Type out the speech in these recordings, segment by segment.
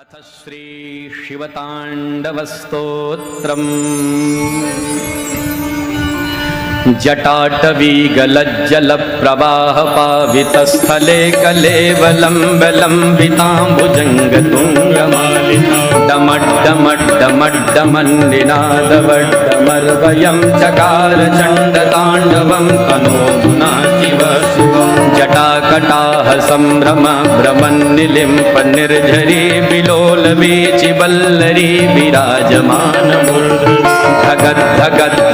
अथ श्री शिवताण्डवस्तोत्रम् जटाटवीगलज्जलप्रवाहपावितस्थले कलेवलम्बलम्बिताम्बुजङ्गतुङ्गमालिनी डमड्डमड्डमड्डमन्निनादवड्डमर्वयं चकार चण्डताण्डवं तनोतुना शिव जटाकटाह सम्भ्रम भ्रमन्निलिम्प निर्झरी विलोलवीचिवल्लरी विराजमानमूर्धनि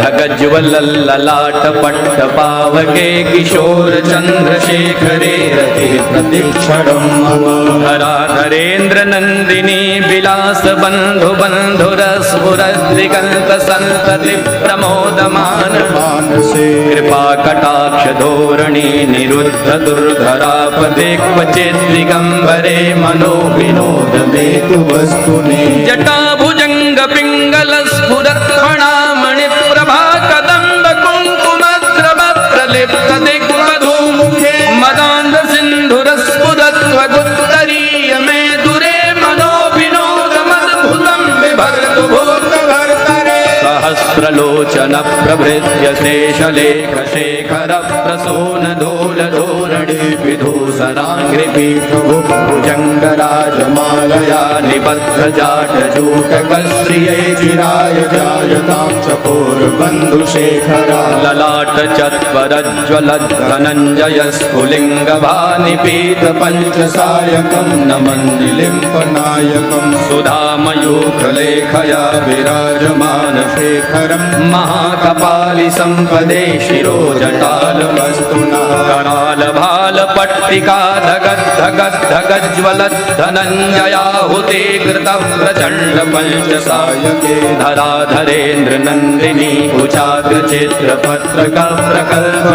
धगज्ज्वलल्ललाट पट्टपावके किशोर चन्द्रशेखरे रते प्रतिक्षणं मम धराधरेन्द्र नन्दिनी विलास बन्धु बन्धुरस्फुरद्दिगन्त सन्तति प्रमोदमान मानसे कृपा कटाक्ष धोरणी निरुद्ध दुर्धरापदे क्वचित् दिगम्बरे मनो विनोद मेतु वस्तुनि जटाभुजङ्ग पिङ्गल स्फुरत् फणामणि प्रभा कदम्ब कुङ्कुमद्रव प्रलिप्त दिग्वधूमुखे मदान्ध सिन्धुरस्फुरत्वगुत्तरीय मे दुरे मनो विनोदमद्भुतं बिभर्तु भूतभर्तरे सहस्रलोचन प्रभृत्य शेषलेख शेखर प्रसून धूल धूरणि विधूसराङ्घ्रिपीठभुजङ्गराजमालया निबद्ध जाटजूटकश्रिये चिराय जायतां चकोरबन्धुशेखरा ललाट चत्वरज्ज्वलद्धनञ्जय स्फुलिङ्गभानिपीत पञ्चसायकं नमन्निलिम्पनायकं सुधामयूखलेखया विराजमान शेखरं महाकपालि सम्पदे शिरो जटालवस्तुना करालभालपट्टिका धगद्धगद्धगज्ज्वलद्धनञ्जयाहुते कृतः प्रचण्ड पञ्चसायके धराधरेन्द्र नन्दिनी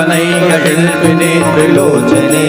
कुचाग्रचित्रपत्रकप्रकल्पनैकशिल्पिनी त्रिलोचने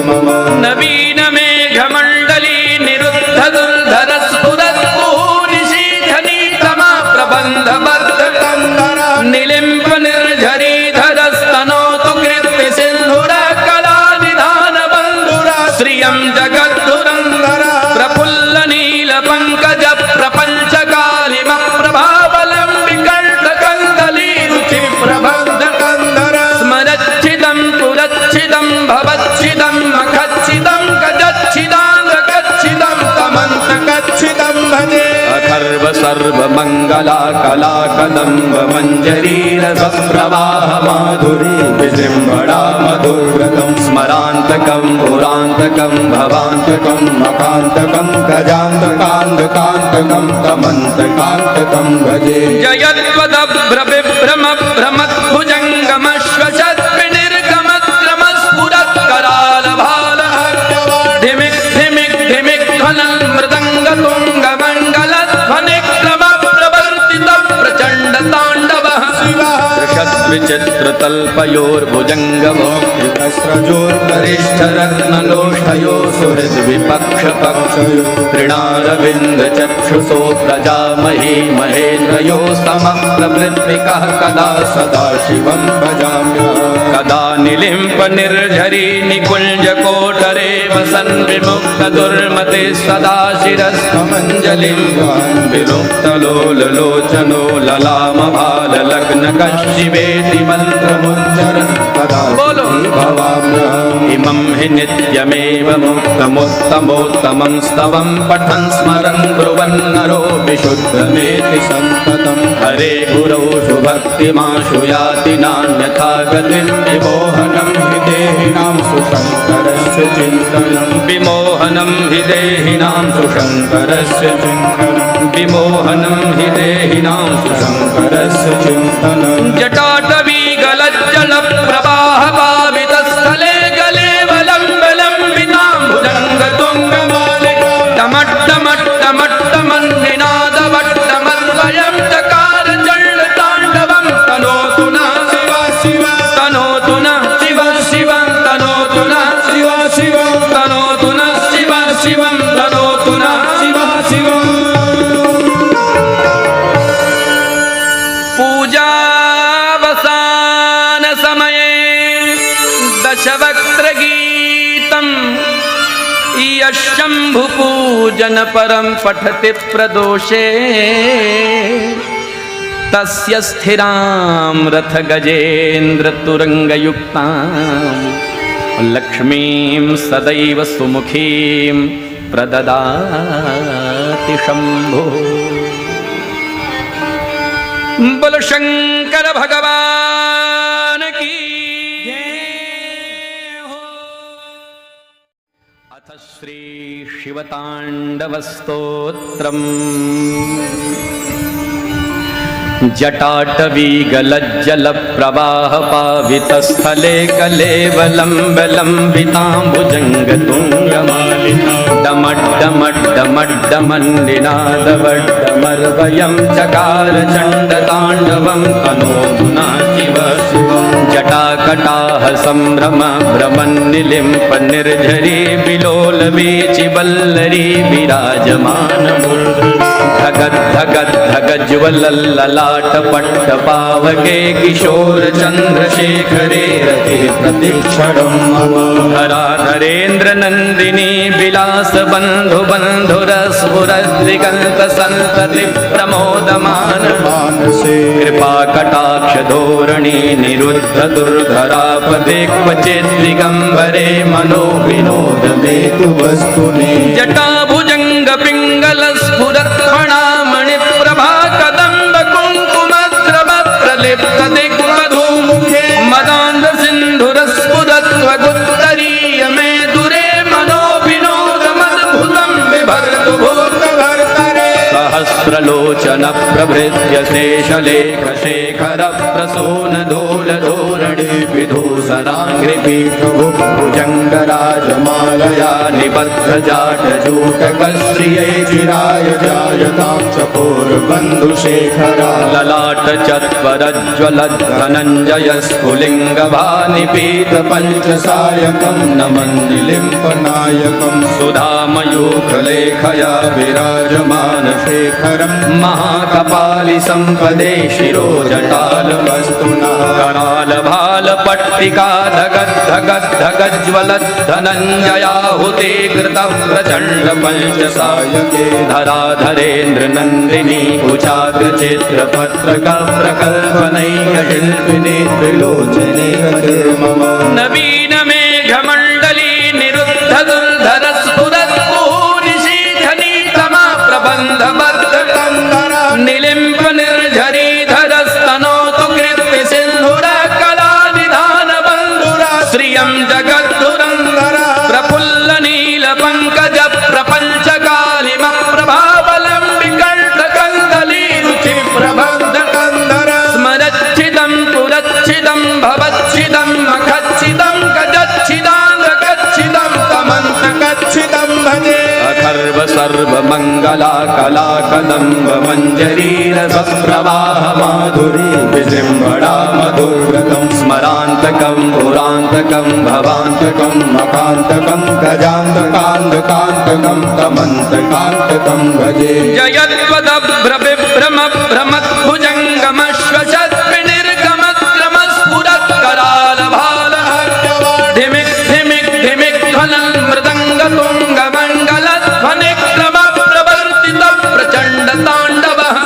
मम नवीन मेघमण्डली निरुद्ध दुर्धर स्फुरत्कुहूनिशीधनी तमा प्रबन्ध बद्धकन्दर निलिम्प निर्झरी धरस्तनोतु कृत्ति सिन्धुरा कलानिधान बन्धुरा श्रियं जगद्धुरन्धर प्रफुल्ल नील पङ्कज प्रपञ्च कालिम प्रभावलम्बिकण्ठकन्दली रुचि प्रबद्धकन्दर स्मरच्छिदं पुरच्छिदं भवच्छिदं मखच्छिदं गजच्छिदाङ्गच्छिदं तमन्तकच्छिदं भजे अथर्व सर्वमङ्गला कलाकदम्ब मञ्जरीरसप्रवाह माधुरी विजृम्भणा मधुव्रतं स्मरान्तकं पुरान्तकं भवान्तकं मकान्तकं गजान्तकान्तकान्तकं तमन्तकान्तकं भजे जयत्वदभ्रविभ्रम भ्रमद्भुजङ्गमश्वशद्विनिर्गमत्रमस्फुरत्करालभाल धिमिक् धिमिक् धिमिक् ध्वनं मृदङ्गतुङ्गमण्डलध्वनिक्रमप्रचण्डताण्डवः सुहृद्विपक्षपक्षयो तृणारविन्दचक्षुषो प्रजामहे महेन्द्रयो समः प्रवृत्तिकः कदा सदा शिवं भजाम्यहं कदा निलिम्प निर्झरी निकुञ्जकोटरे वसन् विमुक्त दुर्मते सदा शिरस्थमञ्जलिं विमुक्तलोललोचनो ललामभाललग्नकशिवेति मन्त्रमुच्चरन् तदा भवाम्यहम् इमं हि नित्यमेव मुक्तमुत्तमोत्तमं स्तवं पठन् स्मरन् ब्रुवन् नरो विशुद्धमेति सन्ततं हरे गुरौ सुभक्तिमाशु याति नान्यथा गतिं विमोहनं हि देहिनां सुशङ्करस्य चिन्तनं विमोहनं हि देहिनां सुशङ्करस्य चिन्तनं विमोहनं हि देहिनां सुशङ्करस्य चिन्तनं जटाटवीगलज्जल प्रवाह पावितस्थले गलेवलम्बलम्बितां भुजङ्गतुङ्गमालिका डमड्डमड्डमड्डमन्निनादवट्टमद्वयं चकार चण्डताण्डवं तनोतु नः शिव शिव तनोतु नः शिव शिव तनोतु नः शिव शिव तनोतु नः शिव शिवं तनोतु नः शिव शिव पूजावसान समये दशवक्त्रगीतं शम्भुपूजन परं पठति प्रदोषे तस्य स्थिरां रथ गजेन्द्र तुरंगयुक्तां लक्ष्मीं सदैव सुमुखीं प्रददाति शंभो। बोलो शंकर भगवान की जय हो। अथ श्री शिवतांडवस्तोत्रम्। जटाटवीगलज्जलप्रवाहपावितस्थले कलेवलम्बलम्बिताम्बुजङ्गतुङ्गमालिनी डमड्डमड्डमड्डमन्निनादवड्डमर्वयं चकार चण्डताण्डवं तनोतुना शिव शिवं। जटाकटाह सम्भ्रम भ्रमन्निलिम्प निर्झरी विलोलवीचिवल्लरी विराजमानमूर्धनि धगज्ज्वलल्ललाट पट्टपावके किशोर चन्द्रशेखरे रति प्रतिक्षणं मम। धराधरेन्द्र नन्दिनी विलास बन्धु बन्धुरस्फुरद्दिगन्त सन्तति प्रमोदमान मानसे। कृपा कटाक्ष धोरणी निरुद्ध दुर्धरापदे क्वचित् दिगम्बरे मनो विनोद मेतु वस्तुनि। जटाभुजङ्ग पिङ्गल स्फुरत् फणामणि प्रभा कदम्ब कुङ्कुमद्रव प्रलिप्त दिग्वधूमुखे मदान्ध सिन्धुरस्फुरत्वगुत्तरीय मे दुरे मनो विनोदमद्भुतं बिभर्तु भूतभर्तरे। सहस्रलोचन प्रभृत्य शेषलेख शेखर प्रसून धूल धोरणी विधूसराङ्घ्रिपीठभुजङ्गराजमालया निबद्ध जाटजूटकश्रिये चिराय जायतां चकोरबन्धुशेखरा। ललाट चत्वरज्ज्वलद्धनञ्जय स्फुलिङ्गभानिपीत पञ्चसायकं नमन्निलिम्पनायकं सुधामयूखलेखया विराजमान शेखरं महाकपालि सम्पदे शिरो जटालवस्तुना। कराल भाल पट्टिका धगज्ज्वलद्धनञ्जयाहुते कृत प्रचण्ड पञ्चसायके। धराधरेन्द्र नन्दिनी कुचाग्र चित्रपत्रक प्रकल्पनैक शिल्पिनी त्रिलोचने मम। नवीन मेघमण्डली निरुद्ध दुर्धर स्फुरत् निशीधनी तमा प्रबन्ध बद्ध कंदरा। निलिम्प निर्झरी धरस्तनोतु कृत्य सिन्धुर कला निधान बन्धुरा। श्रियं जगद्धुरन्धरा प्रफुल्ल नील पंकज प्रपंच कालिम प्रभावलं विकण्ठ कंदली रुचि प्रबन्ध कंदरा। स्मरच्छिदं पुरच्छिदं भवच्छिदं मखच्छिदं गजच्छिदान्द्रकच्छिदं तमन्तकच्छिदं भजे। अथर्व सर्वमङ्गला कला कदम्ब मञ्जरी रसप्रवाह माधुरी विजृम्भणा मधुव्रतं। स्मरान्तकं पुरान्तकं भवान्तकं मकान्तकं गजान्तकान्तकान्तकं तमन्तकान्तकं भजे। जयत्वदभ्रविभ्रम भ्रमद्भुजङ्गमश्वशद्विनिर्गमक्रमस्फुरत् कराल भाल धिमिक् धिमिक् धिमिक् ध्वनं मृदङ्गतुङ्गमण्डल ध्वनिक्रम प्रवर्तित प्रचण्ड ताण्डवः।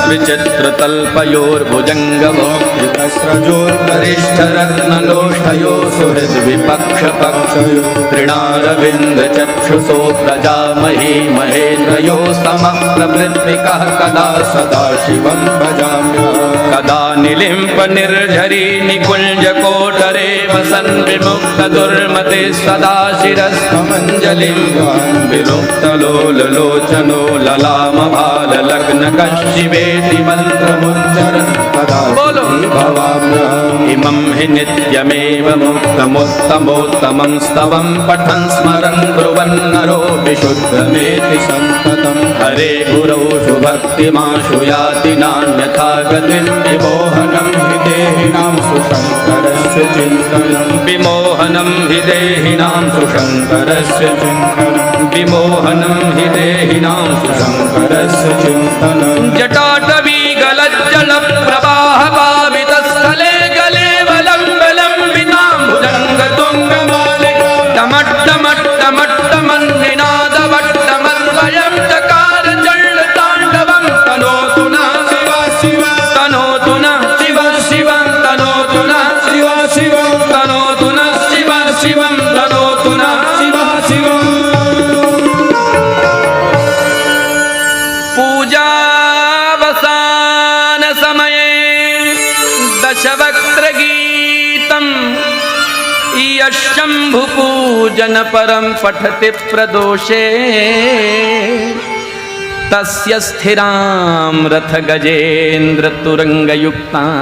विचित्रतल्पयोर्भुजङ्गमोक्तिकस्रजोर्गरिष्ठरत्नलोष्ठयो सुहृद्विपक्षपक्षयो। तृणारविन्दचक्षुषो प्रजामही महेन्द्रयो समः प्रभृत्विकः कदा सदा शिवं भजाम्यहम्। कदा निलिम्प निर्झरी निकुञ्जकोटरे वसन् विमुक्त दुर्मते सदा शिरस्थमञ्जलिं विमुक्तलोललोचनो ललाम भाल लग्न कश्चिवेति मन्त्रमुच्चरन् कदा भवाम्यहम्। इमं हि नित्यमेव मुक्तमुत्तमोत्तमं स्तवं पठन् स्मरन् ब्रुवन्नरो विशुद्धमेति सन्ततं। हरे गुरौ सुभक्तिमाशु याति नान्यथा गतिं। विमोहनं हि देहिनां सुशङ्करस्य चिन्तनं। विमोहनं हि देहिनां सुशङ्करस्य चिन्तनं। विमोहनं हि देहिनां सुशङ्करस्य चिन्तनं। जटाटवीगलज्जल प्रवाह पावितस्थले गलेवलम्बलम्बिताम्बुजङ्गतुङ्गमालिका। टमट्टमट्टमट्टम शम्भुपूजन परं पठति प्रदोषे तस्य स्थिरां रथ गजेन्द्र तुरंगयुक्तां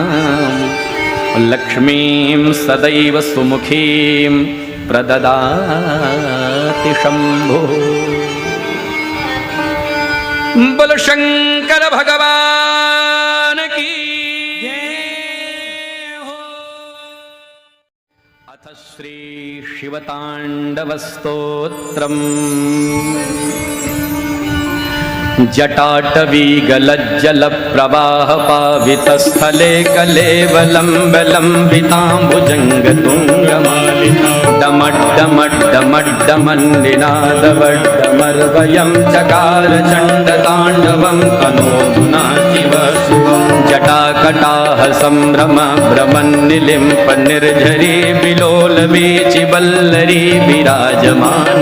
लक्ष्मीं सदैव सुमुखीं प्रददाति शंभो। बोल शंकर भगवान की जय हो। अथ श्री शिवतांडव स्तोत्रम्। जटाटवीगलज्जल प्रवाह पावितस्थले कलेवलम्बलम्बिताम्बुजङ्गतुङ्गमालिका डमड्डमड्डमड्डमन्निनादवड्डमर्वयं चकार चण्डताण्डवं तनोतुना शिव शिव। जटाकटाह सम्भ्रम भ्रमन्निलिम्प निर्झरी विलोलवीचिवल्लरी विराजमान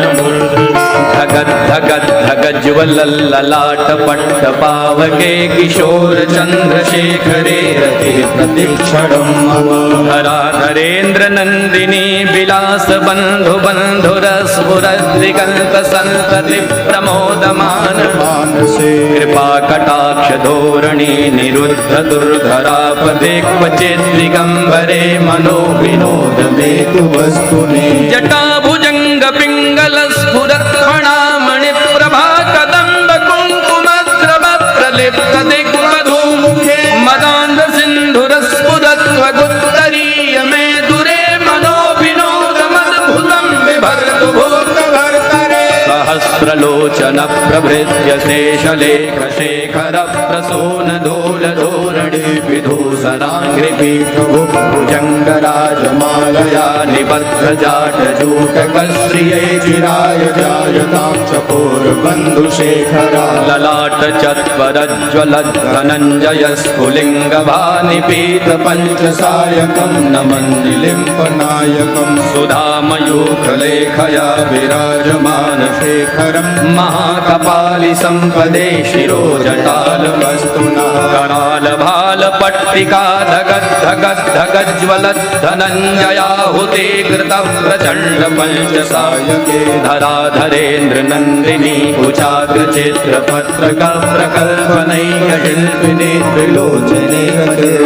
धगद् धगद् धगज्वलल्ललाट पट्ट पावके किशोर चंद्रशेखरे रति प्रतिक्षणं मम। धराधरेन्द्र नंदिनी विलास बंधु बंधुरस्फुरद्दिगंत संतति प्रमोदमान मानसे। कृपा कटाक्ष धोरणी निरुद्ध दुर्धरापदे क्वचित् दिगंबरे मनो विनोद मेतु वस्तुनि। जटा भुजंग पिंगल स्फुरत् फणामणि प्रभा कदम्ब कुंकुमद्रव प्रलिप्त दिग्मधुमुखे मदान्ध सिन्धुरस्फुरत्वगुत्तरीय मे दुरे मनो विनोद मद्भुतं बिभर्तु भूतभर्तरे। सहस्रलोचन प्रभृत्य शेषलेख शेखर प्रसून धूल धूरणि विधूसराङ्घ्रिपीठभुजङ्गराजमालया निबद्ध जाटजूटकश्रियै चिराय जायतां चकोरबन्धुशेखरा। ललाट चत्वरज्ज्वलद्धनञ्जय स्फुलिङ्गभानिपीत पञ्चसायकं नमन्निलिम्पनायकं सुधामयूखलेखया विराजमान शेखरं महाकपालि सम्पदे शिरोजटालवस्तुना। कराल भाल पट्टिका धगद् धगद् धगज्ज्वलद् धनञ्जयाहुते कृत प्रचण्ड पञ्चसायके। धराधरेन्द्र नन्दिनी कुचाग्र चित्रपत्रक प्रकल्पनैक शिल्पिनी त्रिलोचने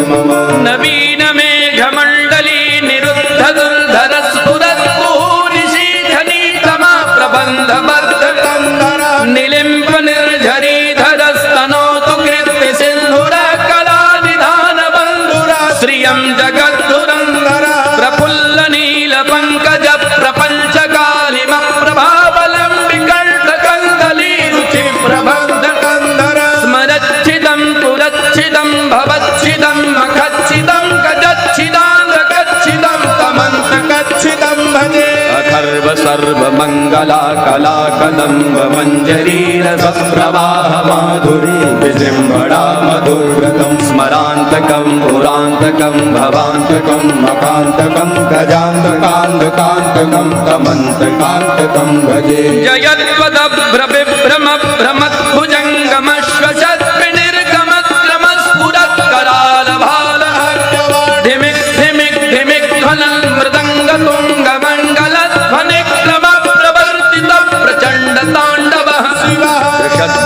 मम। नवीन मेघमण्डली निरुद्ध दुर्धर स्फुरत् कुहूनिशीधनी तमा प्रबन्ध बद्ध कंदरा। निलिम्प निर्झरी धरस्तनोतु कृत्ति सिन्धुर कला निधान बन्धुरा। श्रियं जगद्धुरन्धरा प्रफुल्ल नील पंकज प्रपंच कालिम प्रभावलम्बिकण्ठ कन्दली रुचि प्रबन्ध कंदरा। स्मरच्छिदं पुरच्छिदं भवच्छिदं मखच्छिदं गजच्छिदाङ्गच्छिदं तमन्तकच्छिदं भजे। अथर्व सर्व मंगला कला कदम्ब मंजरी रस प्रवाह माधुरी विजृंभणा मधुव्रतं। स्मरान्तकं पुरान्तकं भवान्तकं मकान्तकं गजान्तकान्तकान्तकं तमन्तकान्तकं भजे। जयत्वदभ्रविभ्रम भ्रमद्भुजङ्गमश्वशद्विनिर्गमक्रमस्फुरत् कराल भाल धिमिक् धिमिक् धिमिक् ध्वनं मृदङ्ग तुङ्गमण्डल ध्वनिक्रम प्रवर्तित प्रचण्ड ताण्डवः शिवः।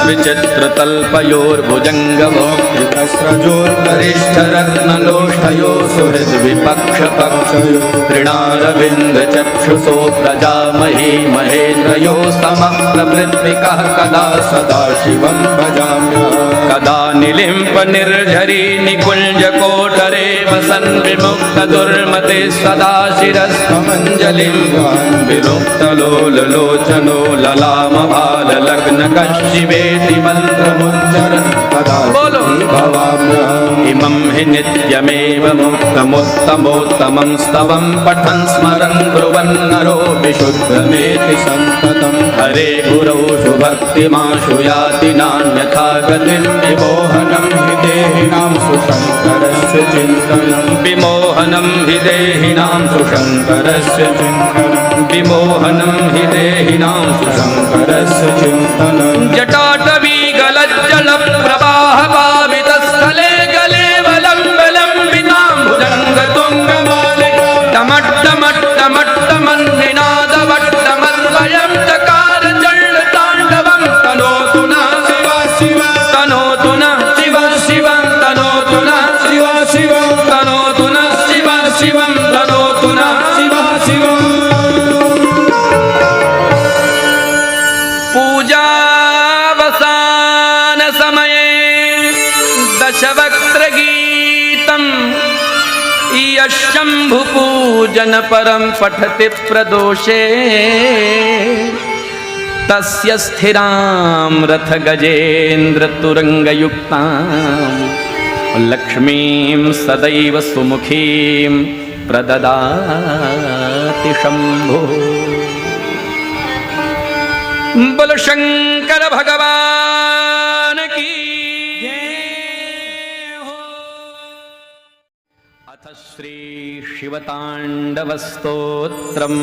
विचित्रतल्पयोर्भुजङ्गमोक्तिकस्रजोर्वरिष्ठ रत्नलोष्ठयो सुहृद् विपक्ष पक्षयो। तृणारविन्द चक्षुषो प्रजामही महेन्द्रयो समः प्रवृत्तिकः कदा सदा शिवं भजाम्यहम्। कदा निलिम्प निर्झरी निकुञ्ज कोटरे वसन् विमुक्त दुर्मते सदा शिरस्थमञ्जलिं विमुक्त लोल लोचनो ललाम भाल लग्न कश्चिवेति मंत्रमुच्चरन् कदा भवाम्यहम्। इमं हि नित्यमेव मुक्तमुत्तमोत्तमं स्तवं पठन् स्मरन् ब्रुवन् नरो विशुद्धमेति सन्ततं। हरे गुरौ सुभक्तिमाशु याति नान्यथा गतिं। विमोहनं हि देहिनां सुशङ्करस्य चिन्तनं। विमोहनं हि देहिनां सुशङ्करस्य चिन्तनं। विमोहनं हि देहिनां सुशङ्करस्य चिन्तनं। जटाटवीगलज्जल प्रवाह पावितस्थले कलेवलम्बलम्बिताम्बुजङ्गतुङ्गमालिका। टमट्टमट्टमट्टमन्निना शंभुपूजन परम पठति प्रदोषे तस्य स्थिरां रथ गजेन्द्र तुरंगयुक्तां लक्ष्मीं सदैव सुमुखीं प्रददाति शंभो। बोलो शंकर भगवान की जय हो। अथ श्री शिवतांडवस्तोत्रम्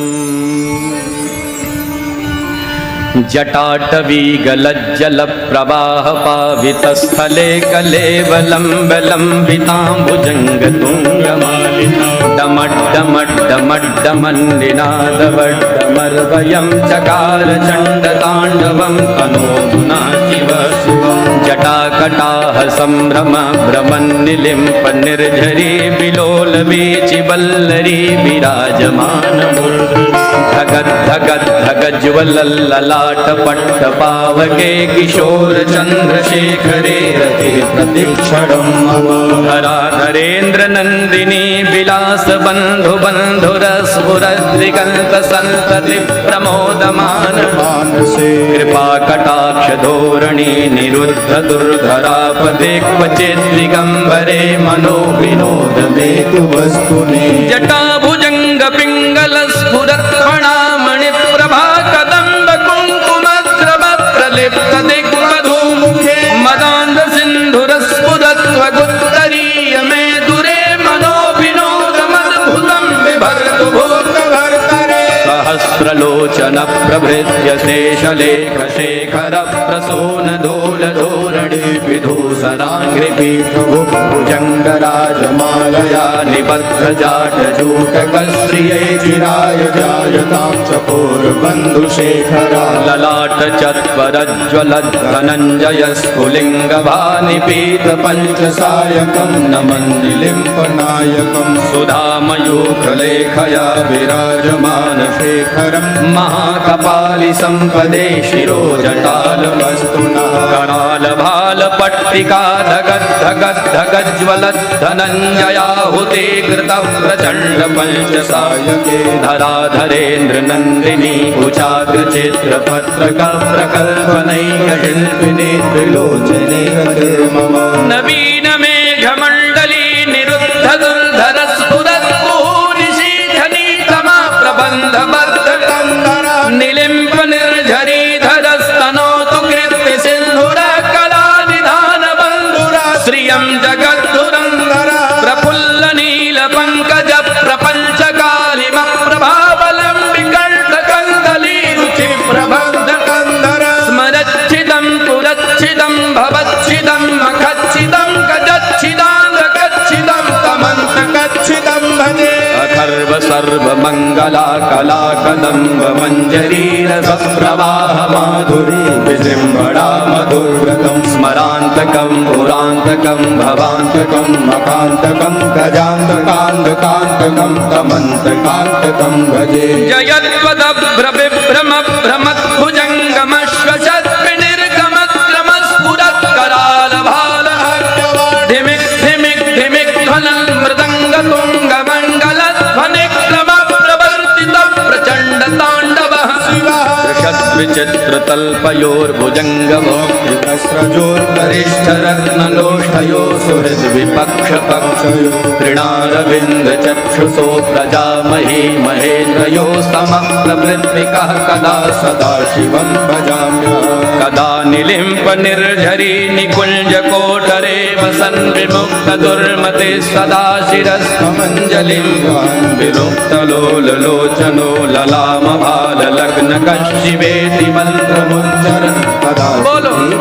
जटाटवीगलज्जलप्रवाहपावितस्थले कलेवलम्बलम्बिताम्बुजङ्गतुङ्गमालिनी डमड्डमड्डमड्डमन्निनादवड्डमर्वयं चकार चण्डताण्डवं तनोतु नः शिव शिवं। जटाकटाह सम्भ्रम भ्रमन्निलिम्प निर्झरी विलोलवीचिवल्लरी विराजमानमूर्धनि धगद् धगद् धगज्ज्वलल्ललाट पट्टपावके किशोर चन्द्रशेखरे रते प्रतिक्षणं मम। धराधरेन्द्र नन्दिनी विलास बन्धु बन्धुरस्फुरद्दिगन्त सन्तति प्रमोदमान मानसे कृपा कटाक्ष धोरणी निरुद्ध दुर्धरापदे क्वचित् दिगम्बरे मनो विनोद मेतु वस्तुनि। जटाभुजङ्ग पिङ्गल स्फुरत् फणामणि प्रभा कदम्ब कुङ्कुमद्रव प्रलिप्त दिग्मधुमुखे मदान्ध सिन्धुरस्फुरत्वगुत्तरीय मे दुरे मनो विनोदमद्भुतं बिभर्तु भूतभर्तरे। सहस्रलोचन प्रभृत्य शेषलेख शेखर प्रसून धूल धूरणि विधूसराङ्घ्रिपीठभुजङ्गराजमालया निबद्ध जाटजूटकश्रियै चिराय जायतां चकोरबन्धुशेखरा। ललाट चत्वरज्ज्वलद्धनञ्जय स्फुलिङ्गभानिपीत पञ्चसायकं नमन्निलिम्पनायकं सुधामयूखलेखया विराजमान शेखरं महाकपालि सम्पदे शिरो जटालवस्तुना। कराल भाल पट्टिका धगद् धगद् धगज्ज्वलद्धनञ्जयाहुते कृत प्रचण्ड पञ्चसायके धराधरेन्द्र नन्दिनी कुचाग्र चित्रपत्रक प्रकल्पनैक शिल्पिनी त्रिलोचने मम। नवीन मेघमण्डली निरुद्ध दुर्धर स्फुरत् निशीधनी तमा प्रबन्ध बद्ध निलिम्प निर्झरी धरस्तनोतु कृत्ति सिन्धुरा कला निधान बन्धुरा श्रियं जगद्धुरन्धरा प्रफुल्ल नील पंकज प्रपंच कालिम प्रभावलम्बिकण्ठ कन्दली रुचि प्रबन्ध कंदरा स्मरच्छिदं पुरच्छिदं भवच्छिदं मखच्छिदं गजच्छिदाङ्गच्छिदं तमन्तकच्छिदं भजे। अथर्व सर्व मंगला कला कदम्ब मंजरी रस प्रवाह माधुरी विजृंभणा मधुव्रतं स्मरान्तकं पुरान्तकं भवान्तकं मकान्तकं गजान्तकान्तकान्तकं तमन्तकान्तकं भजे। जयत्वदभ्रविभ्रम भ्रमद्भुजङ्गमश्वशद्विनिर्गमक्रमस्फुरत् कराल भाल धिमिक् धिमिक् धिमिक् ध्वनं मृदङ्ग तुङ्ग मण्डलध्वनिक्रम प्रवर्तित प्रचण्ड ताण्डवः शिवः। ऋषद्विचित्रतल्पयोर्भुजङ्गमोक्तिकस्रजोर्वरिष्ठ रत्नलोष्ठयो सुहृद्विपक्षपक्षयो तृणारविन्द चक्षुषो प्रजामही महेन्द्रयो समः प्रवृत्तिकः कदा सदा शिवं भजाम्यहम्। कदा निलिम्प निर्झरी निकुञ्ज कोटरे वसन् विमुक्त दुर्मते सदा शिरस्मञ्जलिं विमुक्त लोललोचनो ललाम भाल लग्न कश्चिवेति मन्त्रमुच्चरन् कदा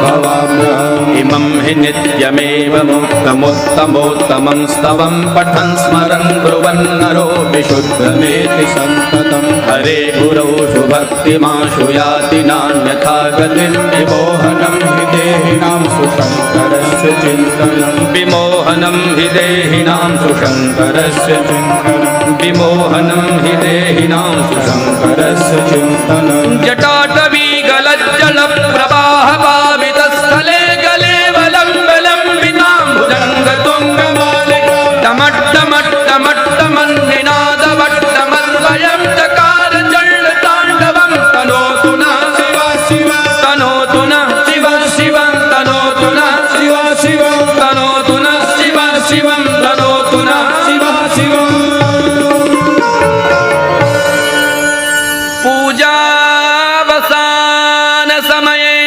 भवाम्यहम्। इमं हि नित्यमेव मुक्तमुत्तमोत्तमं स्तवं पठन् स्मरन् ब्रुवन् नरो विशुद्धमेति सन्ततं। हरे गुरौ सुभक्तिमाशु याति नान्यथा गतिं विमोहनं हि देहिनां सुशङ्करस्य चिन्तनं। विमोहनं हि देहिनां सुशङ्करस्य चिन्तनं। विमोहनं हि देहिनां सुशङ्करस्य चिन्तनं। जटाटवीगलज्जल प्रवाह पावितस्थले गलेवलम्बलम्बितां भुजङ्गतुङ्गमालिका डमड्डमड्डमड्ड मन्निनादवट्टमर्वयं चकार चण्डताण्डवं तनोतु नः शिवा शिवा तनोतु नः शिवा शिवं तनोतु नः शिवा शिवं तनोतु नः शिवा शिवं तनोतु नः शिवा शिवम् पूजावसान समये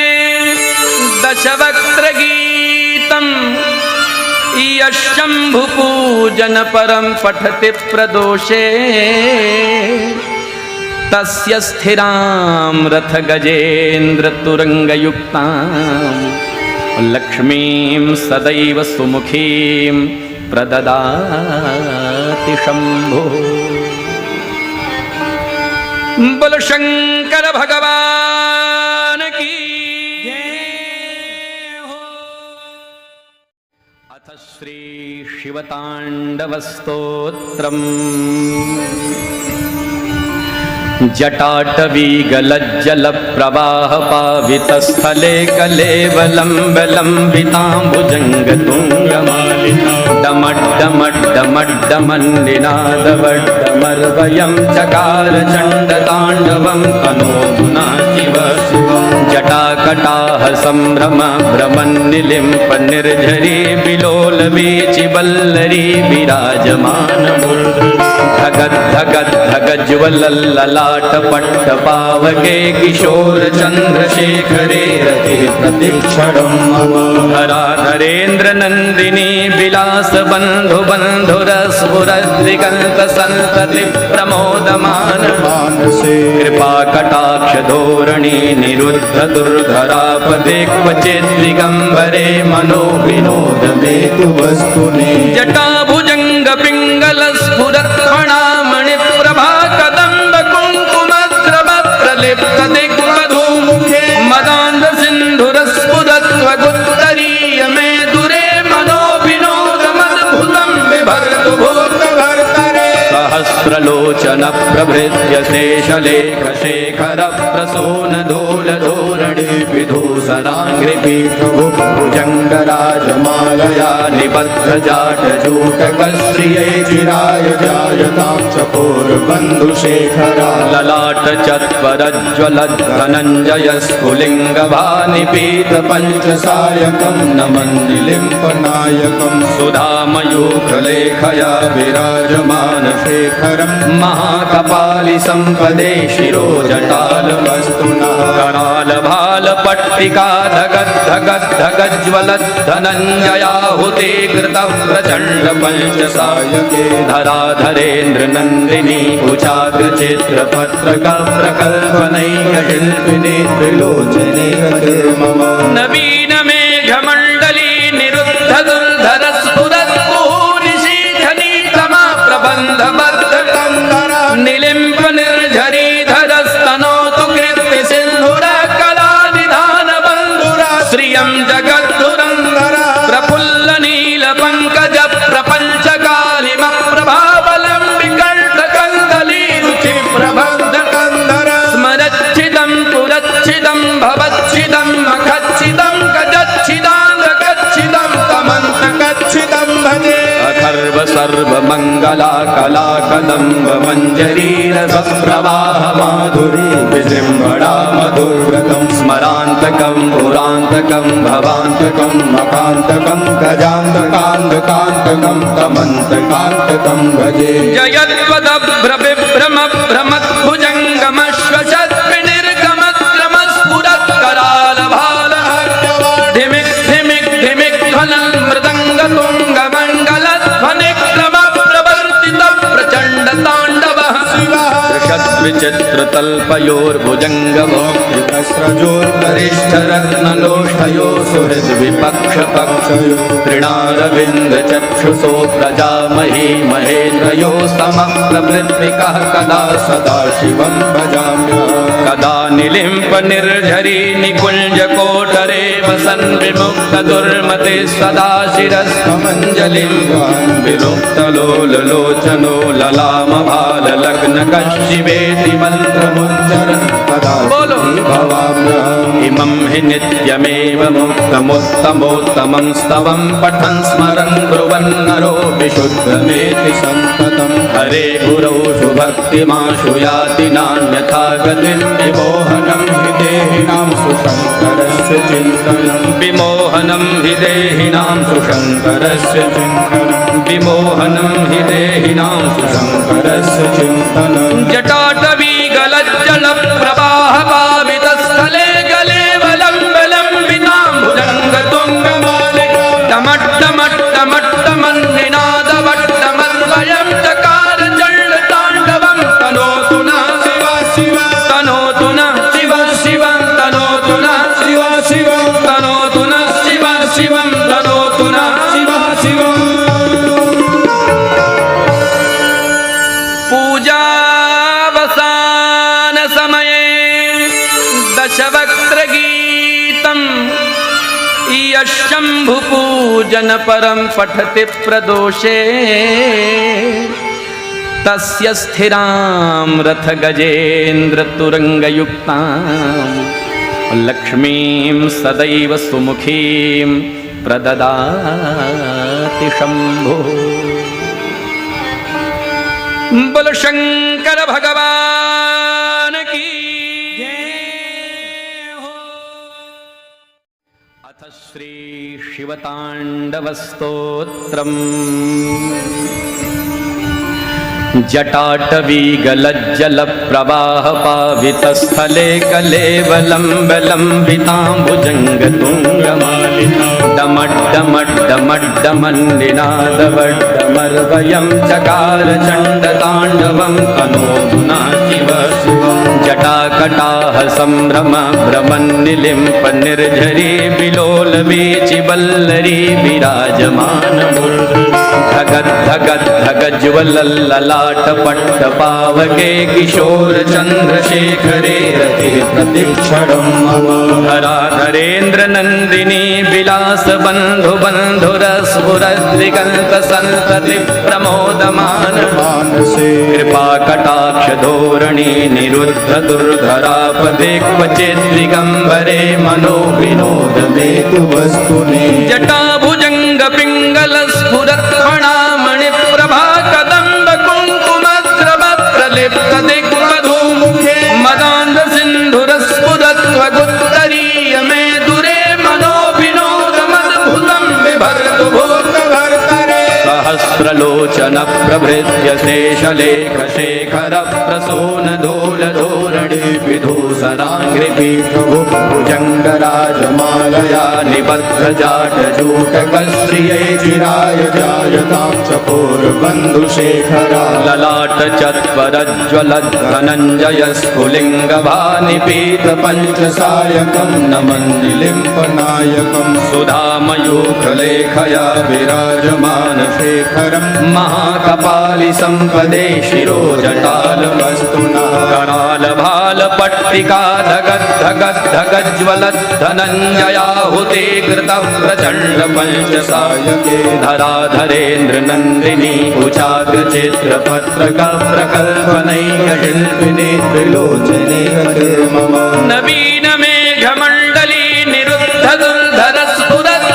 दशवक्त्रगीतं यशम्भुपूजन परं पठति प्रदोषे तस्य स्थिरां रथ गजेन्द्र तुरंगयुक्तां लक्ष्मीं सदैव सुमुखीं प्रददाति शंभो। बोलो शंकर भगवान की जय हो। अथ श्री शिवतांडवस्तोत्रम् जटाटवी गलज्जल प्रवाह पावितस्थले कलेवलम्बलम्बिताम्बुजङ्गतुङ्गमालिका डमड्डमड्डमड्डमन्निनादवड्डमर्वयं चकार चण्डताण्डवं तनोतु नः शिव शिवं जटाकटाह सम्भ्रम भ्रमन्निलिम्प निर्झरी विलोलवीचिवल्लरी विराजमानमूर्धनि धगद् धगद् धगज्ज्वलल्ललाट पट्टपावके किशोर चन्द्रशेखरे रति प्रतिक्षणं मम धराधरेन्द्र नन्दिनी विलास बन्धु बन्धुरस्फुरद्दिगन्त सन्तति प्रमोदमान मानसे कृपा कटाक्ष धोरणी निरुद्ध दुर्धरापदे क्वचित् दिगम्बरे मनो विनोद मेतु वस्तुनि जटाभुजङ्ग पिङ्गल स्फुरत् फणामणि प्रभा कदम्ब कुङ्कुमद्रव प्रलिप्त दिग्वधूमुखे मदान्ध सिन्धुरस्फुरत्वगुत्तरीय मे दुरे मनो विनोदमद्भुतं बिभर्तु भूतभर्तरे सहस्रलोचन प्रभृत्य शेषलेख शेखर प्रसून धूल धोरणी विधूसराङ्घ्रिपीठभुजङ्गराजमालया निबद्ध जाटजूटकश्रिये चिराय जायतां चकोरबन्धुशेखरा ललाट चत्वरज्ज्वलद्धनञ्जय स्फुलिङ्गभानिपीत पञ्चसायकं नमन्निलिम्पनायकं सुधामयूखलेखया विराजमान शेखरं महाकपालि सम्पदे शिरो जटालवस्तुना कराल भाल पट्टिका धगद् धगद् धगज्ज्वलद्धनञ्जयाहुते कृतः प्रचण्ड पञ्चसायके धराधरेन्द्र नन्दिनी कुचाग्र चित्रपत्रक प्रकल्पनैक शिल्पिनी त्रिलोचने मम नवीन मेघमण्डली निरुद्ध दुर्धर स्फुरत् निशीथनी तमा प्रबन्ध बद्ध निलिम्प निर्झरी धरस्तनोतु कृत्ति सिन्धुर कला निधान बन्धुरा श्रियं जगद्धुरन्धर प्रफुल्ल नील पंकज प्रपञ्च कालिम प्रभावलं विकण्ठकन्दली रुचि प्रबन्ध कंदर स्मरच्छिदं पुरच्छिदं भवच्छिदं मखच्छिदं गजच्छिदाङ्गच्छिदं तमन्तकच्छिदं भजे अथर्व सर्वमङ्गला कला कदम्ब मञ्जरीर सप्रवाह माधुरी विजृम्भणा मधुव्रतं स्मरान्तकं पुरान्तकं भवान्तकं मकान्तकं गजान्तकान्तकान्तकं तमन्तकान्तकं भजे जयत्वदभ्रविभ्रम भ्रमद्भुजङ्गमश्वशद्विनिर्गमद्रमस्फुरत्कराल भाल धिमिक् धिमिक् धिमिक् ध्वनं मृदङ्गतुङ्गमण्डलध्वनिक्रम प्रवर्तित प्रचण्ड ताण्डवः दृशद्विचित्रतल्पयोर्भुजङ्गमोक्तिकस्रजोर्गरिष्ठरत्नलोष्ठयो सुहृद्विपक्षपक्षयो तृणारविन्दचक्षुषो प्रजामही महेन्द्रयो समः प्रभृत्विकः कदा सदा शिवं भजाम्यहम् कदा निलिम्प निर्झरी निकुञ्जकोटरे वसन् विमुक्त दुर्मते सदा शिरस्थमञ्जलिं विमुक्तलोललोचनो ललामभाल लग्न कश्चिवेति मन्त्रमुच्चरन् कदा भवाम्यहम् इमं हि नित्यमेव मुक्तमुत्तमोत्तमं स्तवं पठन् स्मरन् ब्रुवन् नरो विशुद्धमेति सन्ततं हरे गुरौ भक्तिमाशु याति नान्यथा गतिं विमोहनं हि देहिनां सुशङ्करस्य चिन्तनं विमोहनं हि देहिनां सुशङ्करस्य चिन्तनं विमोहनं हि देहिनां सुशङ्करस्य चिन्तनं जटाटवी गलज्जल प्रवाह पावितस्थले गले वलम्बितां भुजङ्गतुङ्गमालिका टमट्टमट्टमट्टमन्निनादवट्टमन्वयं चकार जलताण्डवं तनोतु नः शिव शिव तनोतु नः शिव शिव तनोतु नः शिव शिव तनोतु नः शिव शिव तनोतु नः शिव शिव। पूजावसान समये दशवक्त्रगीतम् शंभुपूजन परम पठति प्रदोषे तस्य स्थिरां रथ गजेन्द्र तुरंगयुक्तां लक्ष्मीं सदैव सुमुखीं प्रददाति शंभो। बोल शंकर भगवान की श्री शिवताण्डवस्तोत्रम् जटाटवीगलज्जलप्रवाहपावितस्थले कलेवलम्बिताम्बुजङ्गतुङ्गमालिकां डमड्डमड्डमड्डमन्निनादवड्डमर्वयं चकार चण्डताण्डवं तनोतु नः शिव शिव। जटाकटाह सम्भ्रम भ्रमन्निलिम्प निर्झरी विलोलवीचि वल्लरी विराजमान धगद् धगद् धगज्ज्वलल्ललाट पट्टपावके किशोर चन्द्रशेखरे रति प्रतिक्षणं मम धराधरेन्द्र नन्दिनी विलास बन्धु बन्धुरस्फुरद्दिगन्त सन्तति प्रमोदमान मानसे कृपा कटाक्ष धोरणी निरुद्ध दुर्धरापदे क्वचित् दिगम्बरे मनो विनोद मे तु वस्तुनि जटाभुजङ्ग पिङ्गल स्फुरत् फणामणि प्रभा कदम्ब कुङ्कुमद्रव प्रलिप्त दिग्वधूमुखे मदान्ध सिन्धुरस्फुरत् त्वगुत्तरीय मे दुरे मनो विनोद मद्भुतं बिभर्तु भूतभर्तरे सहस्रलोचन प्रभृत्य शेषलेख शेखर प्रसून धूल धूरणि विधूसराङ्घ्रिपीठो भुजङ्गराजमालया निबद्ध जाटजूटकश्रिये चिराय जायतां चकोरबन्धुशेखरा ललाट चत्वरज्ज्वलद्धनञ्जय स्फुलिङ्गभानिपीत पञ्चसायकं नमन्निलिम्पनायकं सुधामयूखलेखया विराजमान शेखरं महाकपालि सम्पदे शिरो जटालवस्तुना कराल भाल पट्टिका धगद् धगद् धगज्ज्वलद्धनञ्जयाहुते कृत प्रचण्ड पञ्चसायके धराधरेन्द्र नन्दिनी कुचाग्र चित्रपत्रक प्रकल्पनैक शिल्पिनी त्रिलोचने मम नवीन मेघमण्डली निरुद्ध दुर्धर स्फुरत्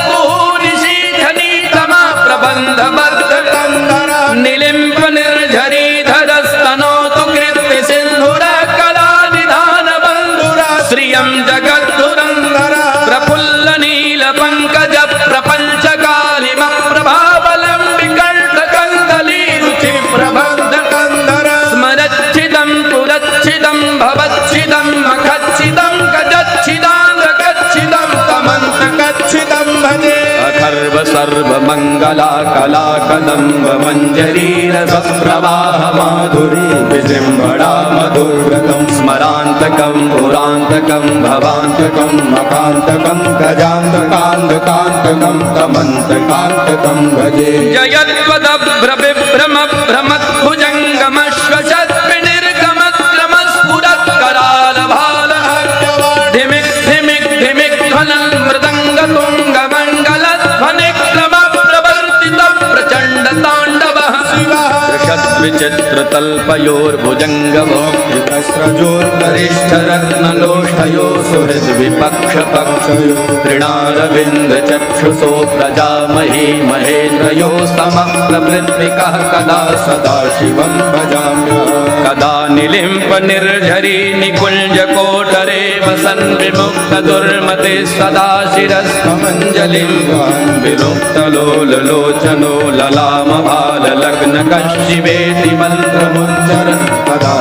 निशीथनी तमा प्रबन्ध बद्ध कन्दरा निलिम्प निर्झरी धरस्तनोतु कृत्ति सिन्धुर कला निधान बन्धुरा श्रियं जगद्धुरन्धर प्रफुल्ल नील पंकज प्रपञ्च कालिम प्रभावलम्बिकण्ठ कन्दली रुचि प्रबन्ध कन्दर स्मरच्छिदं पुरच्छिदं भवच्छिदं मखच्छिदं गजच्छिदाङ्गच्छिदं तमन्तकच्छिदं भजे अथर्व सर्वमङ्गला कला कदम्ब मञ्जरी रसप्रवाह माधुरी विजृम्भणा मधुव्रतं स्मरान्तकं पुरान्तकं भवान्तकं मकान्तकं गजान्तकान्तकान्तकं तमन्तकान्तकं भजे जयत्वदभ्रविभ्रम भ्रमद्भुजङ्गमश्वशद्विनिर्गमक्रमस्फुरत् करालभाल धिमिक् धिमिक् धिमिक् ध्वनं मृदङ्गतुङ्गमण्डलध्वनिक्रम प्रवर्तित प्रचण्ड ताण्डवः विचित्रत तल्पयोर्भुजङ्गमो वरिष्ठरत्नलोष्ठयो सुहृद्विपक्षपक्षयो तृणारविन्दचक्षुषो प्रजामहे महेन्द्रयो समः प्रवृत्तिकः कदा सदाशिवं भजाम्यहम् कदा निलिम्पनिर्झरी निकुञ्जकोटरे वसन् विमुक्तदुर्मते सदा शिरस्थमञ्जलिं विमुक्तलोललोचनो ललामभाललग्नकशिवेति मन्त्रमुच्चरन् कदा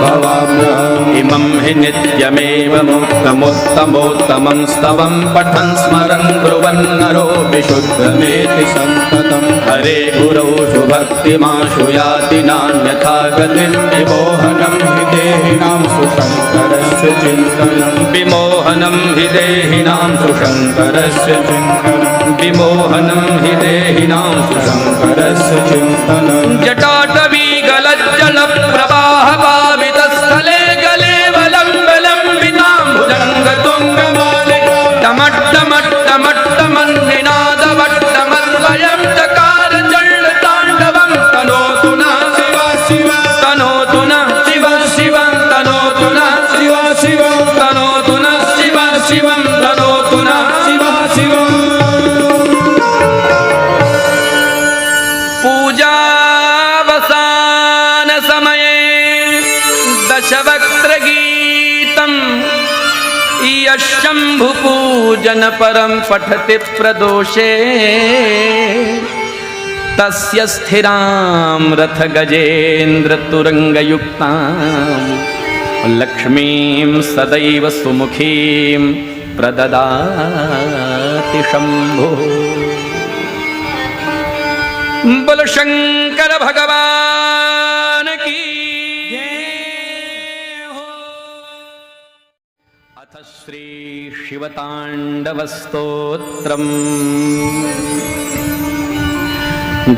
भवाम्यहम् इमं हि नित्यमेव मुक्तमुत्तमोत्तमं स्तवं पठन् स्मरन् ब्रुवन् नरो विशुद्धमेति सन्ततं हरे गुरौ सुभक्तिमाशु याति नान्यथा गतिं विमोहनं हि देहिनां सुशङ्करस्य चिन्तनं विमोहनं हि देहिनां सुशङ्करस्य चिन्तनं विमोहनं हि देहिनां सुशङ्करस्य चिन्तनं जटाटवी गलज्जलप्रवाहपावितस्थले गले वलम्बलम्बितां भुजङ्गतुङ्गमालिका टमट्टमट्टमट्टमन्निनादवट्टमद्वयं चकार चण्डताण्डवं तनोतु नः शिवा शिवा तनोतु नः शिवा शिवं तनोतु नः शिवा शिवं तनोतु नः शिवा शिवं तनोतु नः शिवा शिवम् पूजावसान समये दशवक्त्रगीतं यशम्भुपूजन परं पठति प्रदोषे तस्य स्थिरां रथगजेन्द्रतुरङ्गयुक्तां लक्ष्मीं सदैव सुमुखीं प्रददाति शम्भुः बोलो शंकर भगवान की अथ श्री शिवताण्डवस्तोत्रम्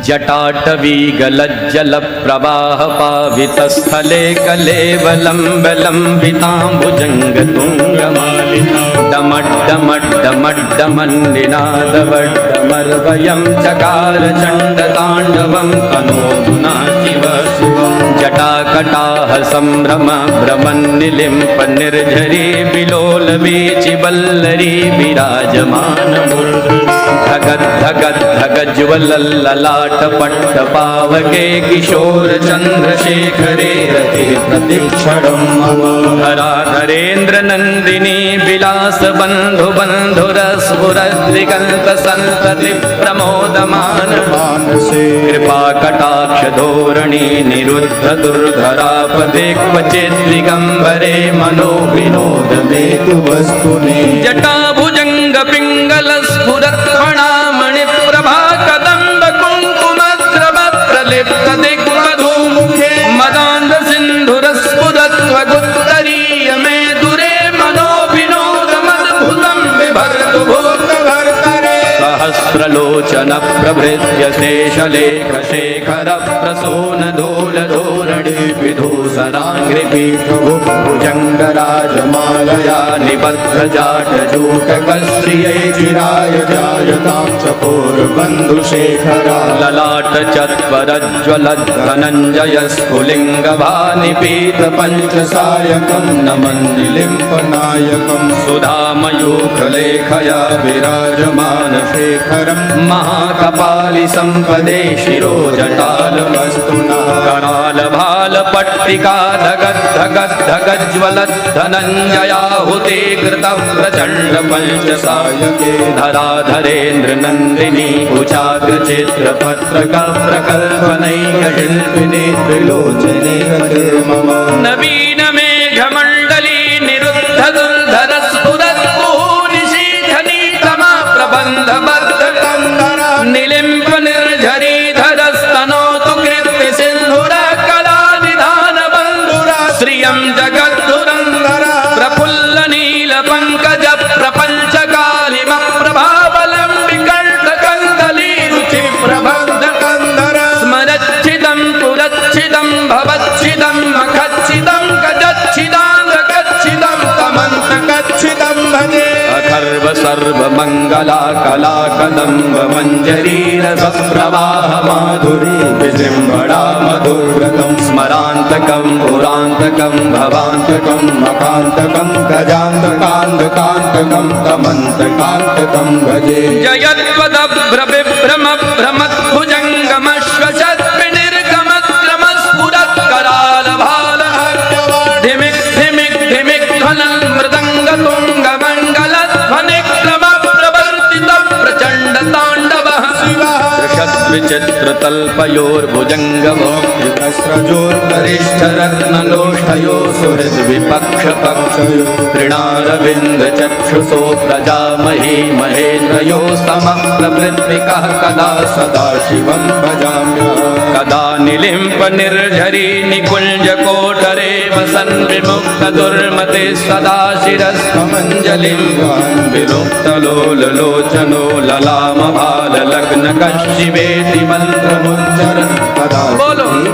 जटाटवी गलज्जलप्रवाहपावितस्थले कलेवलम्बलम्बिताम्बुजङ्गतुङ्गमालिका डमड्डमड्डमड्डमन्निनादवड्डमर्वयं चकार चण्डताण्डवं तनोतु नः शिव शिवं जटाकटाह सम्भ्रम भ्रमन्निलिम्प निर्झरी विलोलवीचिवल्लरी विराजमानमूर्धनि धगद् धगद् धगज्ज्वलल्ललाटपट्टपावके किशोर चन्द्रशेखरे रते प्रतिक्षणं मम धराधरेन्द्र नन्दिनी विलास बन्धु बन्धुरस्फुरद्दिगन्त सन्तति प्रमोदमान मानसे कृपा कटाक्ष धोरणी निरुद्ध दुर्धरापदे क्वचित् दिगम्बरे मनो विनोद मे तु वस्तुनि जटा भुजङ्ग पिङ्गल स्फुरत् फणामणि प्रभा कदम्ब कुङ्कुमद्रवप्रलिप्त दिग्वधूमुखे मदान्ध सिन्धुरस्फुरत्वगुत्तरीय मे दुरे मनो विनोदमद्भुतं बिभर्तु भूतभर्तरे सहस्रलोचन प्रभृत्य शेषलेख शेखर प्रसून धूल धूरणि विधूसराङ्घ्रिपीठभुजङ्गराजमालया निबद्ध जाटजूटकश्रियै चिराय जायतां चकोरबन्धुशेखरा ललाट चत्वरज्ज्वलद्धनञ्जय स्फुलिङ्गभानिपीत पञ्चसायकं नमन्निलिम्पनायकं सुधामयूखलेखया विराजमान शेखरं महाकपालि सम्पदे शिरो जटालवस्तुना करालभालपट्टिका धगद्धगद्धगज्ज्वलद्धनञ्जयाहुते कृतं प्रचण्ड पञ्चसायके धराधरेन्द्र नन्दिनी कुचाग्रचित्रपत्रक प्रकल्पनैकशिल्पिनी त्रिलोचने मम नवीन मेघमण्डली निरुद्ध दुर्धर स्फुरत्कुहूनिशीधनी तमा प्रबन्ध बद्धकन्दरा निलिम्प निर्झरी धरस्तनोतु कृत्ति सिन्धुरा कलानिधान बन्धुरा श्रियं जगद्धुरन्धरा प्रफुल्ल नील पङ्कज प्रपञ्च कालिम प्रभावलम्बिकण्ठकन्दली रुचि प्रबन्धकन्दर स्मरच्छिदं पुरच्छिदं भवच्छिदं मखच्छिदं गजच्छिदाङ्गकच्छिदं तमन्तकच्छिदं भजे अथर्व सर्वमंगला कला कदम्ब मंजरी रसप्रवाह माधुरी विजृंभणा मधुव्रतं स्मरान्तकं पुरान्तकं भवान्तकं मकान्तकं गजान्तकान्तकान्तकं तमन्तकान्तकं भजे जयत्वदभ्रविभ्रम भ्रमद्भुजङ्गमश्वशद्विनिर्गमक्रमस्फुरत्करालभालः धिमिक् धिमिक् धिमिक् ध्वनन् मृदङ्गतुङ्गमण्डलध्वनिक्रमप्रवर्तितप्रचण्डताण्डवः विचित्रतल्पयोर्भुजङ्गमो वरिष्ठरत्नलोष्ठयो सुहृद्विपक्षपक्षयो तृणारविन्दचक्षुषो प्रजामहे महेन्द्रयो समप्रभृत्विकः कदा सदा शिवं भजाम्यहम् कदा निलिम्पनिर्झरी निकुञ्जकोटरे वसन् विमुक्तदुर्मते सदा शिरस्मञ्जलिं विमुक्तलोललोचनो ललामभाललग्नकशिवेति मन्त्रमुच्चरन् कदा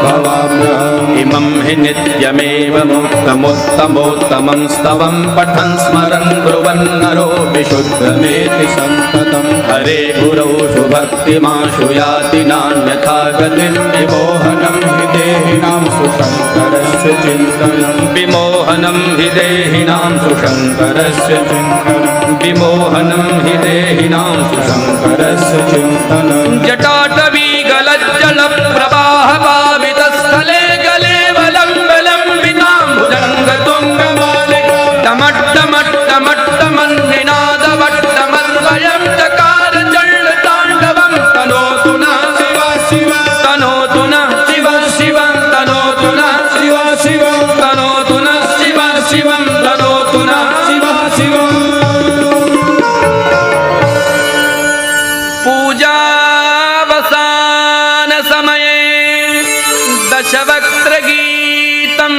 भवाम्यहम् इमं हि नित्यमेव मुक्तमुत्तमोत्तमं स्तवं पठन् स्मरन् ब्रुवन्नरो विशुद्धमेति सन्ततं हरे गुरौ शुभक्तिमाशु याति नान्यथा गतिं विमोहनं हि देहिनां सुशङ्करस्य चिन्तनं विमोहनं हि देहिनां सुशङ्करस्य चिन्तनं विमोहनं हि देहिनां सुशङ्करस्य चिन्तनं जटाटवी गलज्जलप्रवाह पावितस्थले गले वलम्बलम्बिनां भुजङ्गतुङ्गमालिका टमट्टमट्टमट्टमन्निनादवट्टमद्वयं चकार चण्डताण्डवं तनोतु नः शिव शिव तनोतु नः शिव शिवं तनोतु नः शिव शिवं तनोतु नः शिव शिवं तनोतु नः शिव शिवम् पूजावसान समये दशवक्त्रगीतं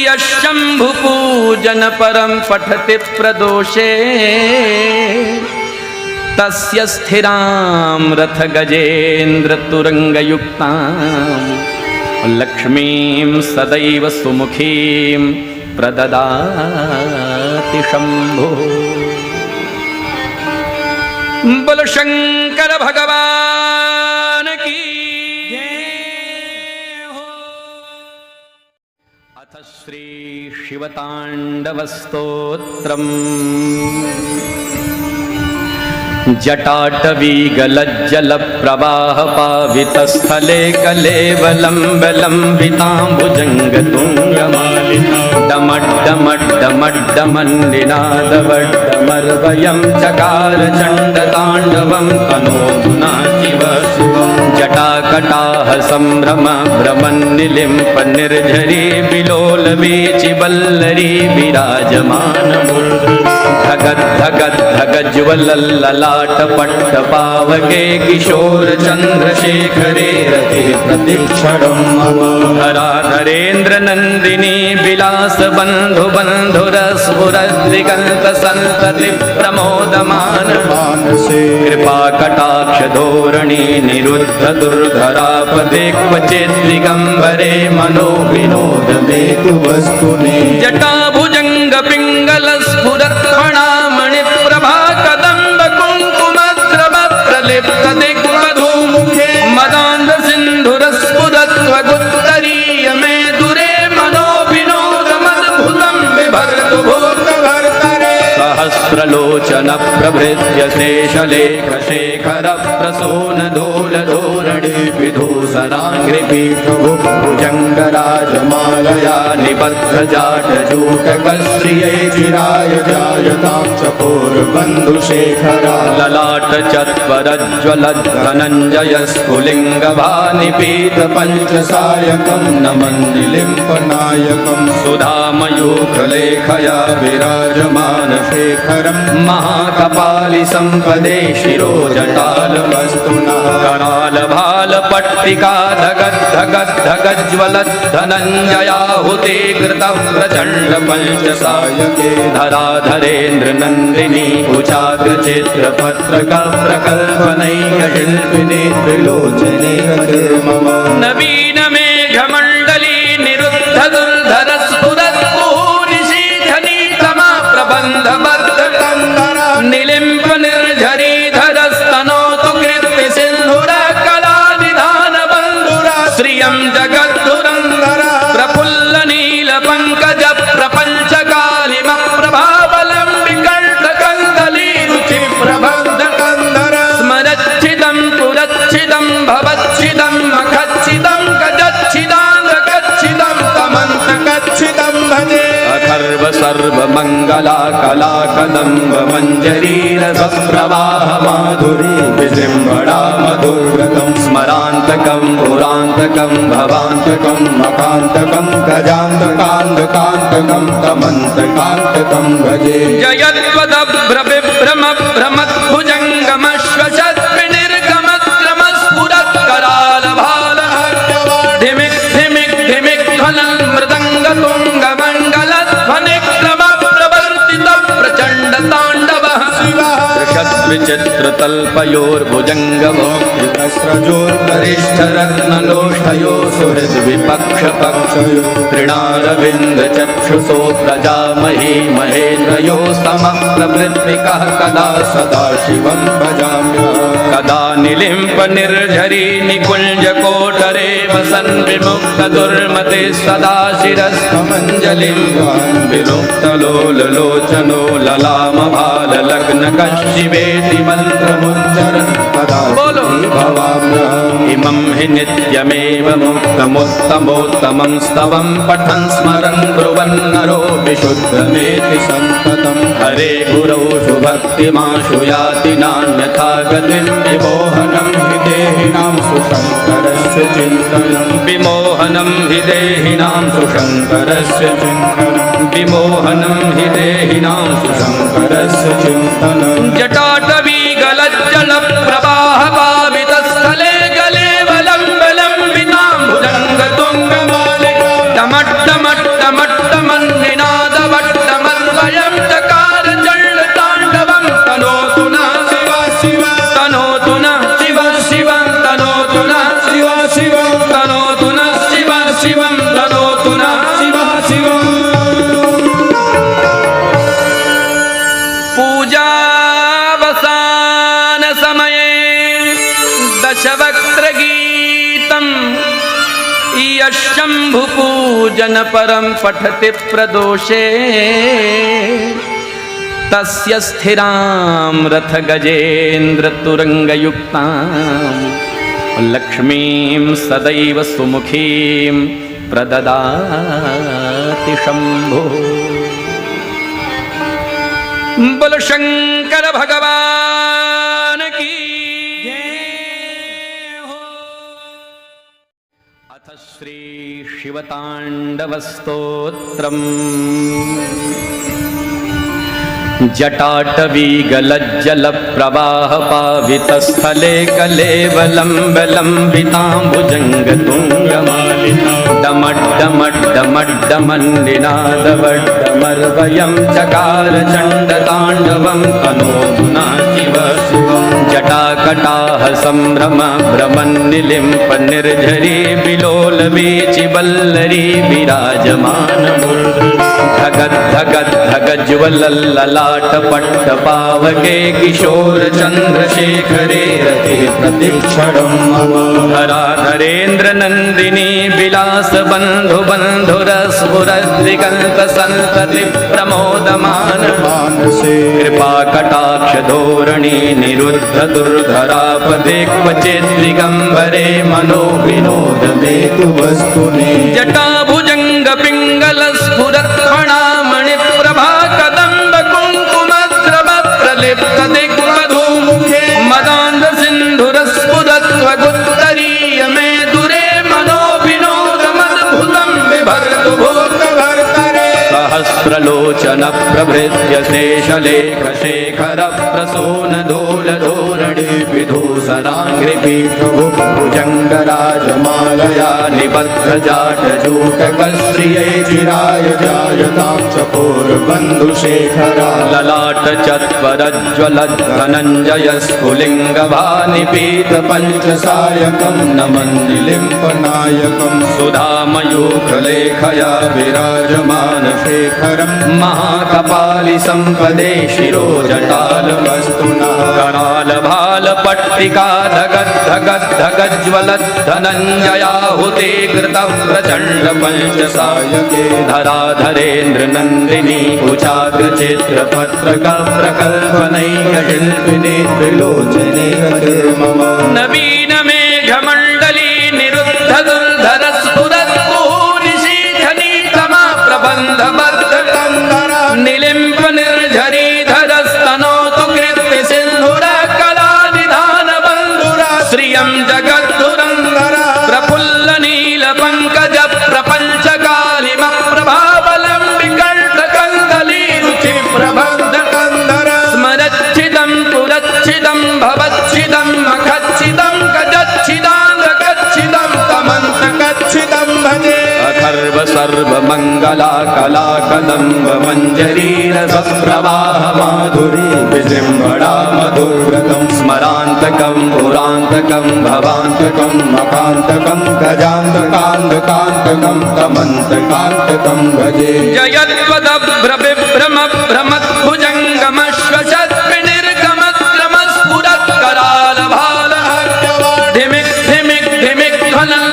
यशम्भुपूजन परं पठति प्रदोषे तस्य स्थिरां रथगजेन्द्रतुरङ्गयुक्तां लक्ष्मीं सदैव सुमुखीं प्रददाति शम्भुः बोलो शंकर भगवान की जय हो। अथ श्री शिवताण्डवस्तोत्रम् जटाटवी गलज्जलप्रवाह पावितस्थले कलेवलम्बलम्बिताम्बुजङ्गतुङ्गमालिका डमड्डमड्डमड्डमन्निनादवड्डमर्वयं चकार चण्डताण्डवं तनोतु नः शिव शिवं जटाकटाह सम्भ्रम भ्रमन्निलिम्प निर्झरी विलोलवीचिवल्लरी विराजमानमूर्ध्नि धगद् धगद् धगज्ज्वलल्ललाटपट्टपावके किशोर चन्द्रशेखरे रते प्रतिक्षणं मम धराधरेन्द्र नन्दिनी विलास बन्धु बन्धुरस्फुरद्दिगन्त सन्तति प्रमोदमान मानसे कृपा कटाक्ष धोरणी निरुद्ध दुर्धरापदे क्वचित् दिगम्बरे मनो विनोद मेतु वस्तुनि जटाभुजङ्ग पिङ्गल स्फुरत्फणामणि प्रभा कदम्ब कुङ्कुमद्रव प्रलिप्त दिग्मधुमुखे मदान्ध सिन्धुरस्फुरत्वगुत्तरीय मे दुरे मनो विनोदमद्भुतं बिभर्तु भूतभर्तरे सहस्रलोचन प्रभृत्य शेषलेख शेखर प्रसून धूल धूरणि विधूसराङ्घ्रिपीठभुजङ्गराजमालया निबद्ध जाटजूटकश्रिये चिराय जायतां चकोरबन्धुशेखरा ललाट चत्वरज्ज्वलद्धनञ्जय स्फुलिङ्गभानिपीत पञ्चसायकं नमन्निलिम्पनायकं सुधामयूखलेखया विराजमान शेखरं महाकपालि सम्पदे शिरो जटालवस्तुना करालभालपट्टिका धगद्धगद्धगज्ज्वलद्धनञ्जयाहुते कृतः प्रचण्ड पञ्चसायके धराधरेन्द्र नन्दिनी उचाग्रचित्रपत्रक प्रकल्पनैकशिल्पिनी त्रिलोचने मम नवीन मेघमण्डली निरुद्ध दुर्धर स्फुरत्पुः निशीथनी तमा प्रबन्धबद्धकन्दरा सर्वमंगला कला कदम्ब मंजरी रसप्रवाह माधुरी विजृंभणा मधुरगम स्मरांतकं पुरांतकं भवांतकं मकांतकं गजांतकांतकांतकं तमंतकांतकं भजे जयत्वदभ्रविभ्रम भ्रमत्भुजंगमश्वशत्विनिर्गमक्रमस्फुरत्करालभाल धिमिक धिमिक धिमिक ध्वनं मृदंगतुंगमंगलध्वनिक्रम प्रवर्तित प्रचंड तांडवः विचित्रतल्पयोर्भुजंगमो वरिष्ठरत्नलोष्ठयो सुहृद्विपक्षपक्षयो तृणारविन्दचक्षुषो प्रजामहे महेन्द्रयो समः प्रभृत्विकः कदा सदाशिवं भजाम्यहम् कदा निलिम्पनिर्झरी निकुञ्जकोटरे वसन् विमुक्तदुर्मते सदा शिरस्थमञ्जलिं विमुक्तलोललोचनो ललामभाललग्नकशिवेति मन्त्रमुच्चरन् कदा भवाम्यहम् इमं हि नित्यमेव मुक्तमुत्तमोत्तमं स्तवं पठन् स्मरन् ब्रुवन् नरो विशुद्धमेति सन्ततं हरे गुरौ सुभक्तिमाशु याति नान्यथा गतिं विमोहनं हि देहिनां सुशङ्करस्य चिन्तनं विमोहनं हि देहिनां सुशङ्करस्य चिन्तनं विमोहनं हि देहिनां सुशङ्करस्य चिन्तनं जटाटवी गलज्जल प्रवाह पावितस्थले गले वलम्बितां भुजङ्गतुङ्गमालिका टमट्टमट्टमट्टमन्निनादवट्टमन्वयं चकार चण्डताण्डवं तनोतु नः शिव शिव तनोतु नः शिव शिव तनोतु नः शिव शिव तनोतु नः शिव शिवं तनोतु नः शिव शिव पूजावसान समये दशवक्त्रगीतम् यशंभुपूजन परं पठति प्रदोषे तस्य स्थिरां रथ गजेन्द्र तुरंगयुक्तां लक्ष्मीं सदैव सुमुखीं प्रददाति शंभो बोल शंकर भगवान की अथ श्री शिवतांडवस्तोत्रम् जटाटवीगलज्जल प्रवाह पावितस्थले कलेवलम्बितां भुजङ्गतुङ्गमालिकां डमड्डमड्डमड्डमन्निनादवड्डमर्वयं चकार चण्डताण्डवं तनोतु नः शिव शिवं जटाकटाह सम्भ्रम भ्रमन्निलिम्प निर्झरी विलोलवीचिवल्लरी विराजमानमुर्ध्नि धगद् धगद् धगज्ज्वलल्ललाट पट्टपावके किशोर चन्द्रशेखरे रते प्रतिक्षणं मम धराधरेन्द्र नन्दिनी विलास बन्धु बन्धुरस्फुरद्दिगन्त सन्तति प्रमोदमान मानसे कृपा कटाक्ष धोरणी निरुद्ध दुर्धरापदे क्वचित् दिगम्बरे मनो विनोद मेतु वस्तुनि जटा भुजङ्ग पिङ्गल स्फुरत् फणामणि प्रभा कदम्ब कुङ्कुमद्रव प्रलिप्त दिग्मधुमुखे मदान्ध सिन्धुरस्फुरत्वगुत्तरीय मे दुरे मनो विनोद मद्भुतं बिभर्तु भूतभर्तरे सहस्रलोचन प्रभृत्य शेषलेख शेखर प्रसून धूल धोरणे विधूसराङ्घ्रिपीठभुजङ्गराजमालया निबद्ध जाटजूटकश्रियै चिराय जायतां चकोरबन्धुशेखरा ललाट चत्वरज्ज्वलद्धनञ्जय स्फुलिङ्गभानिपीत पञ्चसायकं नमन्निलिम्पनायकं सुधामयूखलेखया विराजमान शेखरं महाकपालि सम्पदे शिरोजटालवस्तुना करालभालपट्टिका धगद्धगद्धगज्ज्वलद्धनञ्जयाहुते कृतः प्रचण्ड पञ्चसायके धराधरेन्द्र नन्दिनी कुचाग्रचित्रपत्रक प्रकल्पनैकशिल्पिने त्रिलोचने मम नवीन मेघमण्डली निरुद्ध दुर्धर स्फुरत् निशीथनी तमा प्रबन्ध बद्ध निलिम्प निर्झरीधरस्तनोतु कृत्ति सिन्धुरा कला निधान बन्धुरा श्रियं जगद्धुरन्धरा प्रफुल्ल नील पंकज प्रपंच कालिम प्रभाबलं विकण्ठ कंदली रुचि प्रबन्ध कंधरा स्मरच्छिदं पुरच्छिदं भवच्छिदं मखच्छिदं गजच्छिदाङ्गच्छिदं तमन्तकच्छिदं भजे अथर्व सर्व मंगला कला कदम्ब मंजरी रसप्रवाह माधुरी विजृंभणा मधुव्रतं स्मरान्तकं पुरान्तकं भवान्तकं मकान्तकं गजान्तकान्तकान्तकं तमन्तकान्तकं भजे जयत्वदभ्रविभ्रम भ्रमद्भुजङ्गमश्वशद्विनिर्गमक्रमस्फुरत्करालभालः धिमिक् धिमिक् धिमिक् ध्वनं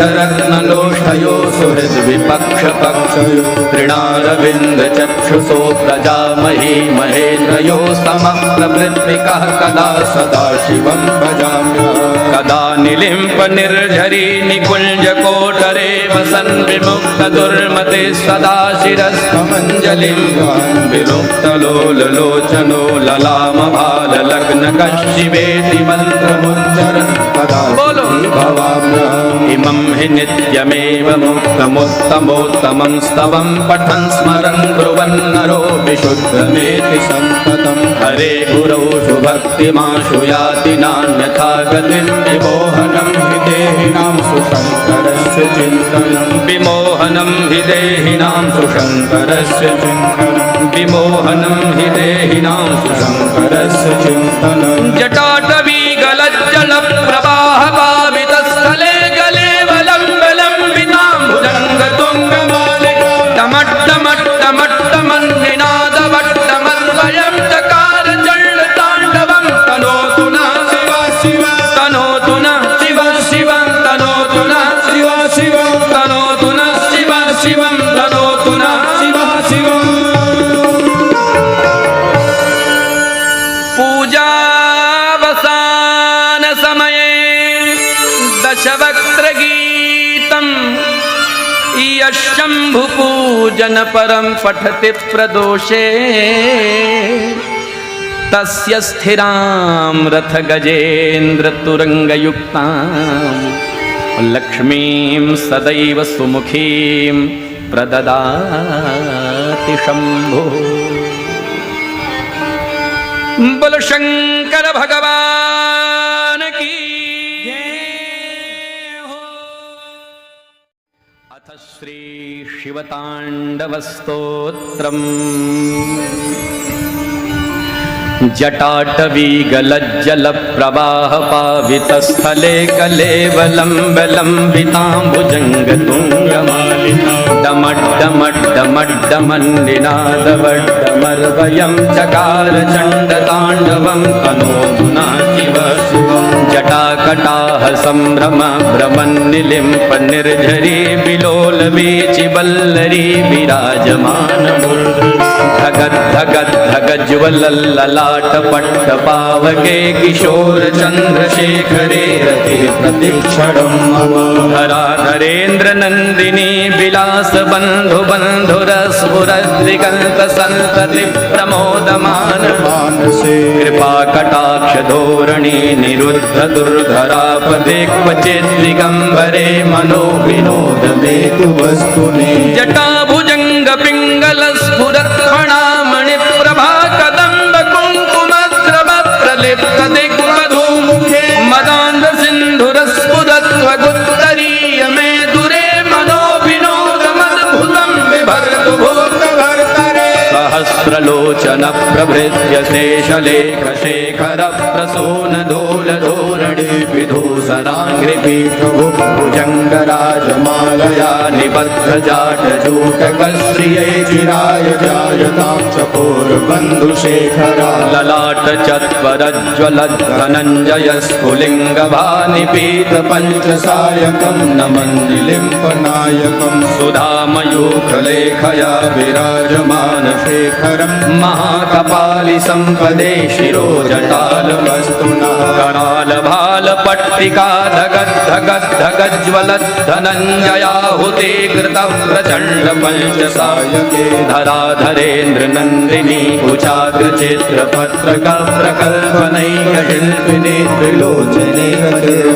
विचित्रतल्पयोर्भुजङ्गमोक्तिकस्रजोर्गरिष्ठरत्नलोष्ठयो सुहृद्विपक्षपक्षयो तृणारविन्दचक्षुषो प्रजामही महेन्द्रयो समप्रवृत्तिकः कदा सदा शिवं भजाम्यहम् कदा निलिम्प निर्झरी निकुञ्जकोटरे वसन् विमुक्तदुर्मते सदा शिरस्थमञ्जलिं विमुक्तलोललोचनो ललामभाललग्नकशिवेति मन्त्रमुच्चरन् कदा भवाम्यहम् इमं हि नित्यमेव मुक्तमुत्तमोत्तमं स्तवं पठन् स्मरन् ब्रुवन् नरो विशुद्धमेति सन्ततं हरे गुरौ सुभक्तिमाशु याति नान्यथा गतिं विमोहनं हि देहिनां सुशङ्करस्य चिन्तनं विमोहनं हि देहिनां सुशङ्करस्य चिन्तनं विमोहनं हि देहिनां सुशङ्करस्य चिन्तनं जटाटवी गलज्जल प्रवाह पावितस्थले गले वलम्बलम्बिनां भुजङ्गतुङ्गमालिका टमट्टमट्टमट्टमन्निनादवट्टमन्वयं चकार जल्लताण्डवं तनोतु नः शिवा शिवा तनोतु नः शिवा शिवं तनोतु नः शिवा शिवं तनोतु नः शिवा शिवं तनोतु नः शिवा शिवम् पूजावसान समये दशवक्त्रगीतं यशम्भुपूजन परं पठति प्रदोषे तस्य स्थिरां रथगजेन्द्रतुरङ्गयुक्तां लक्ष्मीं सदैव सुमुखीं प्रददाति शम्भुः बोलो शंकर भगवान की जय हो। अथ श्री शिवताण्डवस्तोत्रम् जटाटवी गलज्जल प्रवाह पावितस्थले कलेवलम्बलम्बिताम्बुजङ्गतुङ्गमालिका डमड्डमड्डमड्डमन्निनादवड्डमर्वयं चकार चण्डताण्डवं तनोतु नः शिव शिवं जटाकटाह सम्भ्रम भ्रमन्निलिम्प निर्झरी विलोल वीचिवल्लरी विराजमानमूर्धनि धगद् धगद् धगज्ज्वलल्ललाट पट्टपावके किशोर चन्द्रशेखरे रति प्रतिक्षणं मम धराधरेन्द्र नन्दिनी विलास बन्धु बन्धुरस्फुरद्दिगन्त सन्तति प्रमोदमान मानसे कृपा कटाक्ष धोरणी निरुद्ध दुर्धरापदे क्वचित् दिगम्बरे मनो विनोद मेतु वस्तुनि जटाभुजङ्ग पिङ्गल स्फुरत् फणामणि प्रभा कदम्ब कुङ्कुमद्रव प्रलिप्त दिग्वधूमुखे मदान्ध सिन्धुरस्फुरत्वगुत्तरीय मे दुरे मनो विनोदमद्भुतं बिभर्तु भूतभर्तरे सहस्रलोचन प्रभृत्य शेषलेख शेखर प्रसून धूल धूल पूरणे विधूसराङ्घ्रिपीठभु भुजङ्गराजमालया निबद्धजाटजूटकश्रियै चिराय जायतां चकोरबन्धुशेखरा ललाटचत्वरज्ज्वलद्धनञ्जयस्फुलिङ्गभानिपीतपञ्चसायकं नमन्निलिम्पनायकं सुधामयूखलेखया विराजमानशेखरं महाकपालि सम्पदे शिरोजटालवस्तुना करालभालपट्टिका धगद्धगद्धगज्ज्वलद्धनञ्जयाहुते कृतप्रचण्डपञ्चसायके धराधरेन्द्रनन्दिनी कुचाग्रचित्रपत्रकप्रकल्पनैकशिल्पिनी त्रिलोचने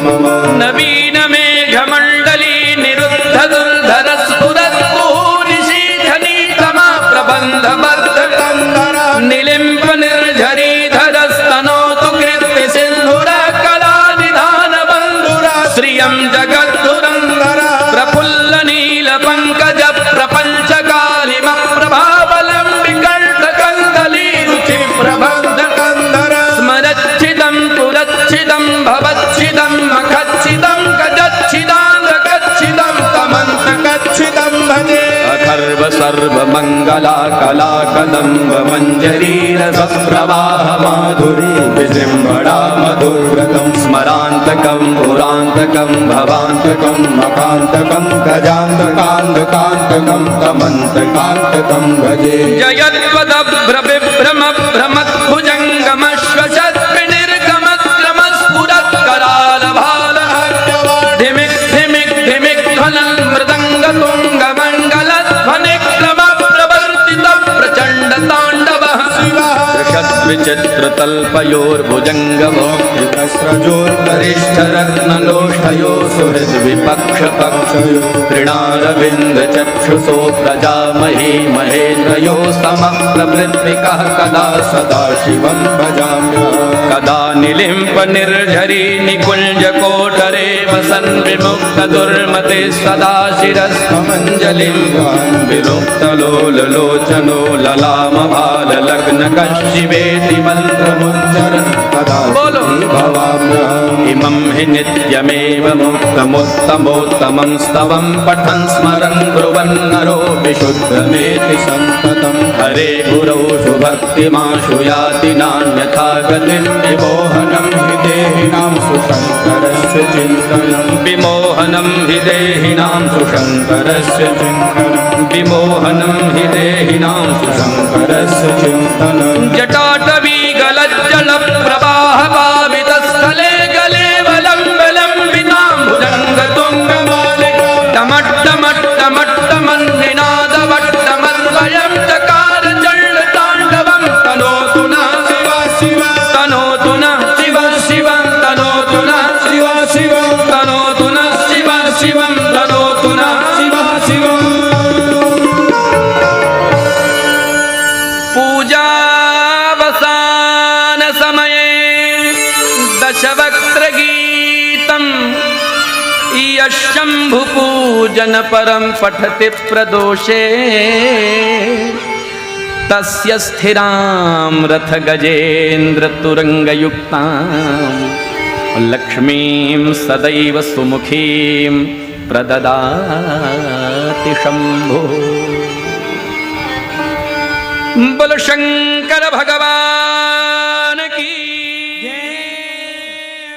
मम नवीनमेघमण्डली निरुद्धदुर्धरस्फुरद्मुहुनिशीधनीतमा प्रबन्धबद्धकन्दरा निलिम्पनिर्झरीधरस्तनोतु कृत्तिसिन्धुरकलानिधानबन्धुरा श्रियं जगद्धुरन्दरा प्रफुल्लनीलपङ्कज प्रपञ्चकालिमप्रभावलम्बिकण्ठकन्दलीरुचिप्रबन्धकन्दर स्मरच्छिदं पुरच्छिदं भवच्छिदं मखच्छिदं गजच्छिदान्द्रकच्छिदं तमन्तकच्छिदं भजे अथर्व सर्वमङ्गला कलाकदम्ब मञ्जरीरसप्रवाह माधुरी विजृम्भणा मधुव्रतं स्मरान्तकं पुरान्तकं भवान्तकं मकान्तकं गजान्तकान्तकान्तकं तमन्तकान्तकं भजे धिमिक् धिमिक् धिमिक् ध्वनं मृदङ्गतुङ्गमण्गलध्वनिक्रमप्रवर्तितं प्रचण्डताण्डवः विचित्रतल्पयोर्भुजङ्गमोक्तिकस्रजोर्गरिष्ठरत्नलोष्ठयो सुहृद्विपक्षपक्षयो तृणारविन्दचक्षुषो प्रजामहे महेन्द्रयो समप्रवृत्तिकः कदा सदा शिवं भजाम्यहम् कदा निलिम्पनिर्झरी निकुञ्जकोटरे वसन् विमुक्तदुर्मते सदा शिरस्त्वमञ्जलिं विमुक्तलोललोचनो ललामभाललग्नकशिवेति मन्त्रमुच्चरन् कदा भवाम्यहम् इमं हि नित्यमेव मुक्तमुत्तमोत्तमं स्तवं पठन् स्मरन् ब्रुवन्नरो विशुद्धमेति सन्ततं हरे गुरौ सुभक्तिमाशु याति नान्यथा गतिं विमोहनं हि देहिनां सुशङ्करस्य चिन्तनं विमोहनं हि देहिनां सुशङ्करस्य चिन्तनं विमोहनं हि देहिनां सुशङ्करस्य चिन्तनं जटाटवीगलज्जलप्रवाहपावितस्थले गले वलम्बलम्बितां भुजङ्गतुङ्गमालिका टमट्टमट्टमट्टमन्निनादवट्टमद्वयं चकार चण्डताण्डवं तनोतु नः शिव शिव तनोतु नः शिव शिव तनोतु नः शिव शिव तनोतु नः शिव शिवं तनोतु नः शिव शिव पूजावसान समये दशवक्त्रगीतं यशम्भुपूजन परं पठति प्रदोषे तस्य स्थिरां रथगजेन्द्रतुरङ्गयुक्तां लक्ष्मीं सदैव सुमुखीं प्रददाति शम्भुः बोल शंकर भगवान की जय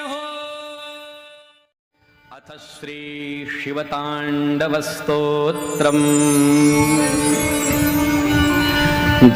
हो। अथ श्री शिवताण्डवस्तोत्रम्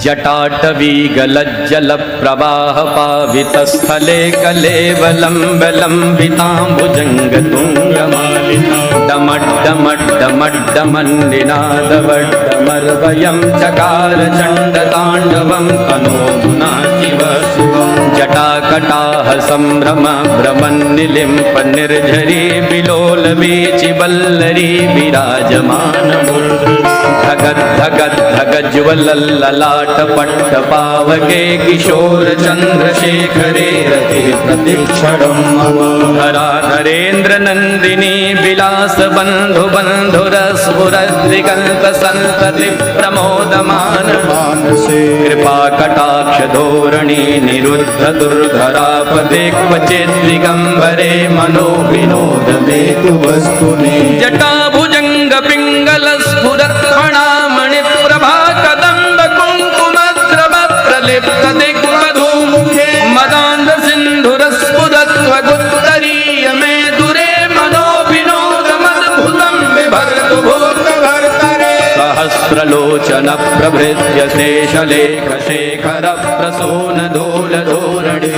जटाटवीगलज्जलप्रवाहपावितस्थले कलेवलम्बलम्बिताम्बुजङ्गतुङ्गमालिका डमड्डमड्डमड्डमन्निनादवड्डमर्वयं चकार चण्डताण्डवं तनोतु नः शिव शिवं जटाकटाह सम्भ्रम भ्रमन्निलिम्पनिर्झरी विलोलवीचिवल्लरी विराजमानमूर्ध्नि धगद धगद धगद ज्वलल्ललाट पट्ट पावके किशोर चंद्रशेखरे रति प्रतीक्षणं मम धराधरेन्द्र नंदिनी विलास बंधु बंधुरस्फुरद्दिगंत संतति प्रमोदमान मानसे कृपा कटाक्ष धोरणी निरुद्ध दुर्धरापदे क्वचित् दिगंबरे मनो विनोद मेतु वस्तुनि जटा भुजंग पिंगल स्फुरत् फणामणि प्रभा कदम्ब कुंकुमद्रव प्रलिप्त दिग्वधू मुखे मदान्ध सिंधुर स्फुरत् स्वगुत्तरीय मे दुरे मनो विनोद मद्भुतं बिभर्तु भूतभर्तरे सहस्रलोचन प्रभृत्य शेषलेख शेखर प्रसून धूल धूरणि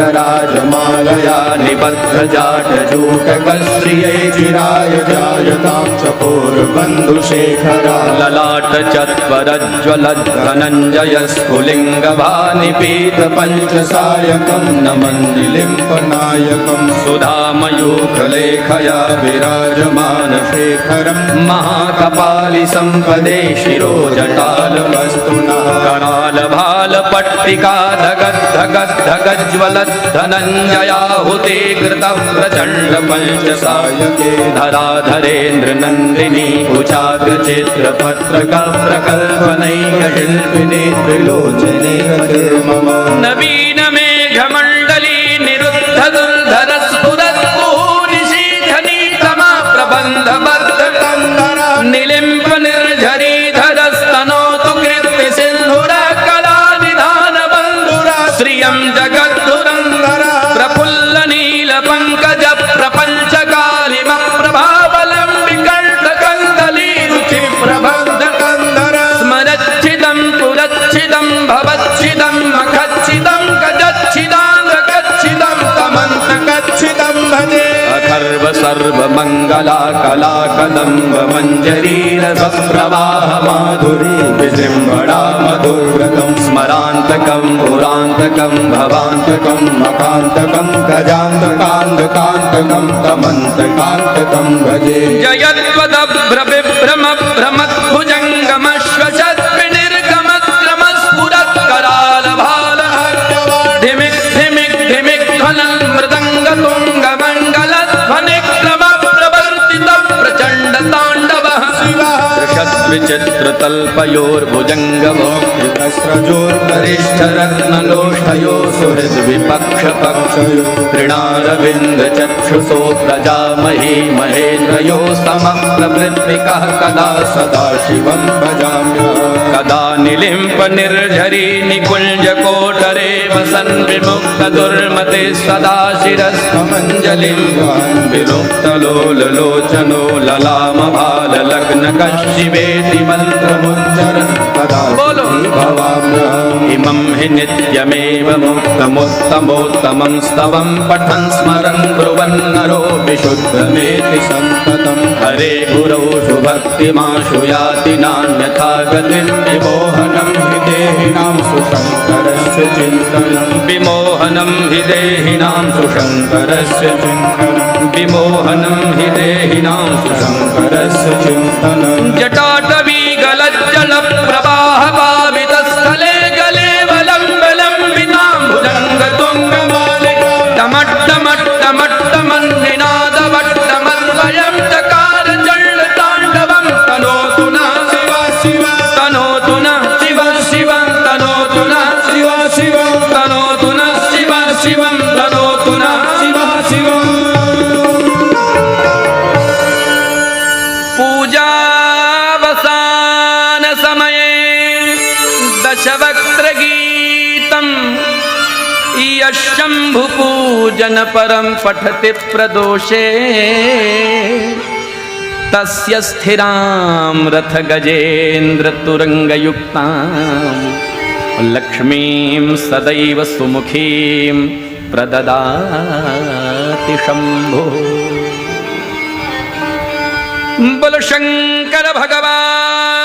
भुजंगराजमालया निबद्ध जाट जूटकश्रियै चिराय जायतां चकोरबन्धुशेखरा ललाट चत्वरज्ज्वलद्धनञ्जय स्फुलिङ्गभानिपीत पञ्चसायकं नमन्निलिम्पनायकं सुधामयूखलेखया विराजमान शेखरं महाकपालि सम्पदे शिरोजटालवस्तुना कराल भाल पट्टिका धगद धगद धगद ज्वलत् धनञ्जयाहुते कृत प्रचण्ड पञ्चसायके धराधरेन्द्र नन्दिनी कुचाग्र चित्र पत्रक प्रकल्पनैक शिल्पिनी त्रिलोचने मम नवीन मेघमण्डली निरुद्ध दुर्धर स्फुरत् कुहूनिशीधनी तमा प्रबन्ध बद्ध कन्दर निलिम्प निर्झरी धरस्तनोतु कृत्य सिन्धुर श्रियं जगद्धुरंधर प्रफुल्ल नील पंकज प्रपंच कालिम प्रभावलं विकण्ठ कंदली रुचि प्रबद्ध कंदर स्मरच्छिदं पुरच्छिदं भवच्छिदं मखच्छिदं गजच्छिदांगच्छिदं तमन्तकच्छिदं भजे अखर्व सर्व मंगला कला कदम्ब मंजरी रस प्रवाह माधुरी विजृंभणा मधुव्रतं स्मरान्तकं पुरान्तकं भवान्तकं मकान्तकं गजान्तकान्तकान्तकं तमन्तकान्तकं भजे जयत्वदभ्रविभ्रम भ्रमद्भुजङ्गमश्वशद्विनिर्गमक्रमस्फुरत् करालभाल धिमिक् धिमिक् धिमिक् ध्वनं मृदङ्गतुङ्गमण्डलध्वनिक्रम प्रवर्तित प्रचण्ड ताण्डवः विचित्रतल्पयोर्भुजङ्गमोक्तस्रजोर्गरिष्ठ रत्नलोष्ठयो सुहृद्विपक्ष पक्षयो तृणारविन्द चक्षुषो प्रजामही महेन्द्रयो समः प्रवृत्तिकः कदा सदा शिवं भजाम्यहम् कदा निलिम्प निर्झरी निकुञ्ज कोटरे वसन् विमुक्त दुर्मते सदा शिरस्थमञ्जलिं विमुक्त लोललोचनो ललाम भाल लग्न कशिवेति मंत्रमुच्चरन् कदा बोलो भवाम्यहम् इमं हि नित्यमेव मुक्तमुत्तमोत्तमं स्तवं पठन् स्मरन् ब्रुवन् नरो विशुद्धमेति सन्ततं हरे गुरौ सुभक्तिमाशु याति नान्यथा गतिं विमोहनं हि देहिनां सुशङ्करस्य चिन्तनं विमोहनं हि देहिनां सुशङ्करस्य चिन्तनं विमोहनं हि देहिनां सुशङ्करस्य चिन्तनं जटाटवी गलज्जल प्रवाह पावितस्थले गले वलम्बितां भुजङ्गतुङ्गमालिका टमट्टमट्टमट्टमन्निनादवट्टमद्वयं चकार जल्लताण्डवं तनोतु नः शिव शिव तनोतु नः शिव शिव तनोतु नः शिव शिव तनोतु नः शिव शिवं तनोतु नः शिव शिव पूजावसान समये दशवक्त्रगीतम् यशम्भुपूजन परं पठति प्रदोषे तस्य स्थिरां रथ गजेन्द्र तुरंगयुक्तां लक्ष्मीं सदैव सुमुखीं प्रददाति शम्भुः। बोलो शंकर भगवान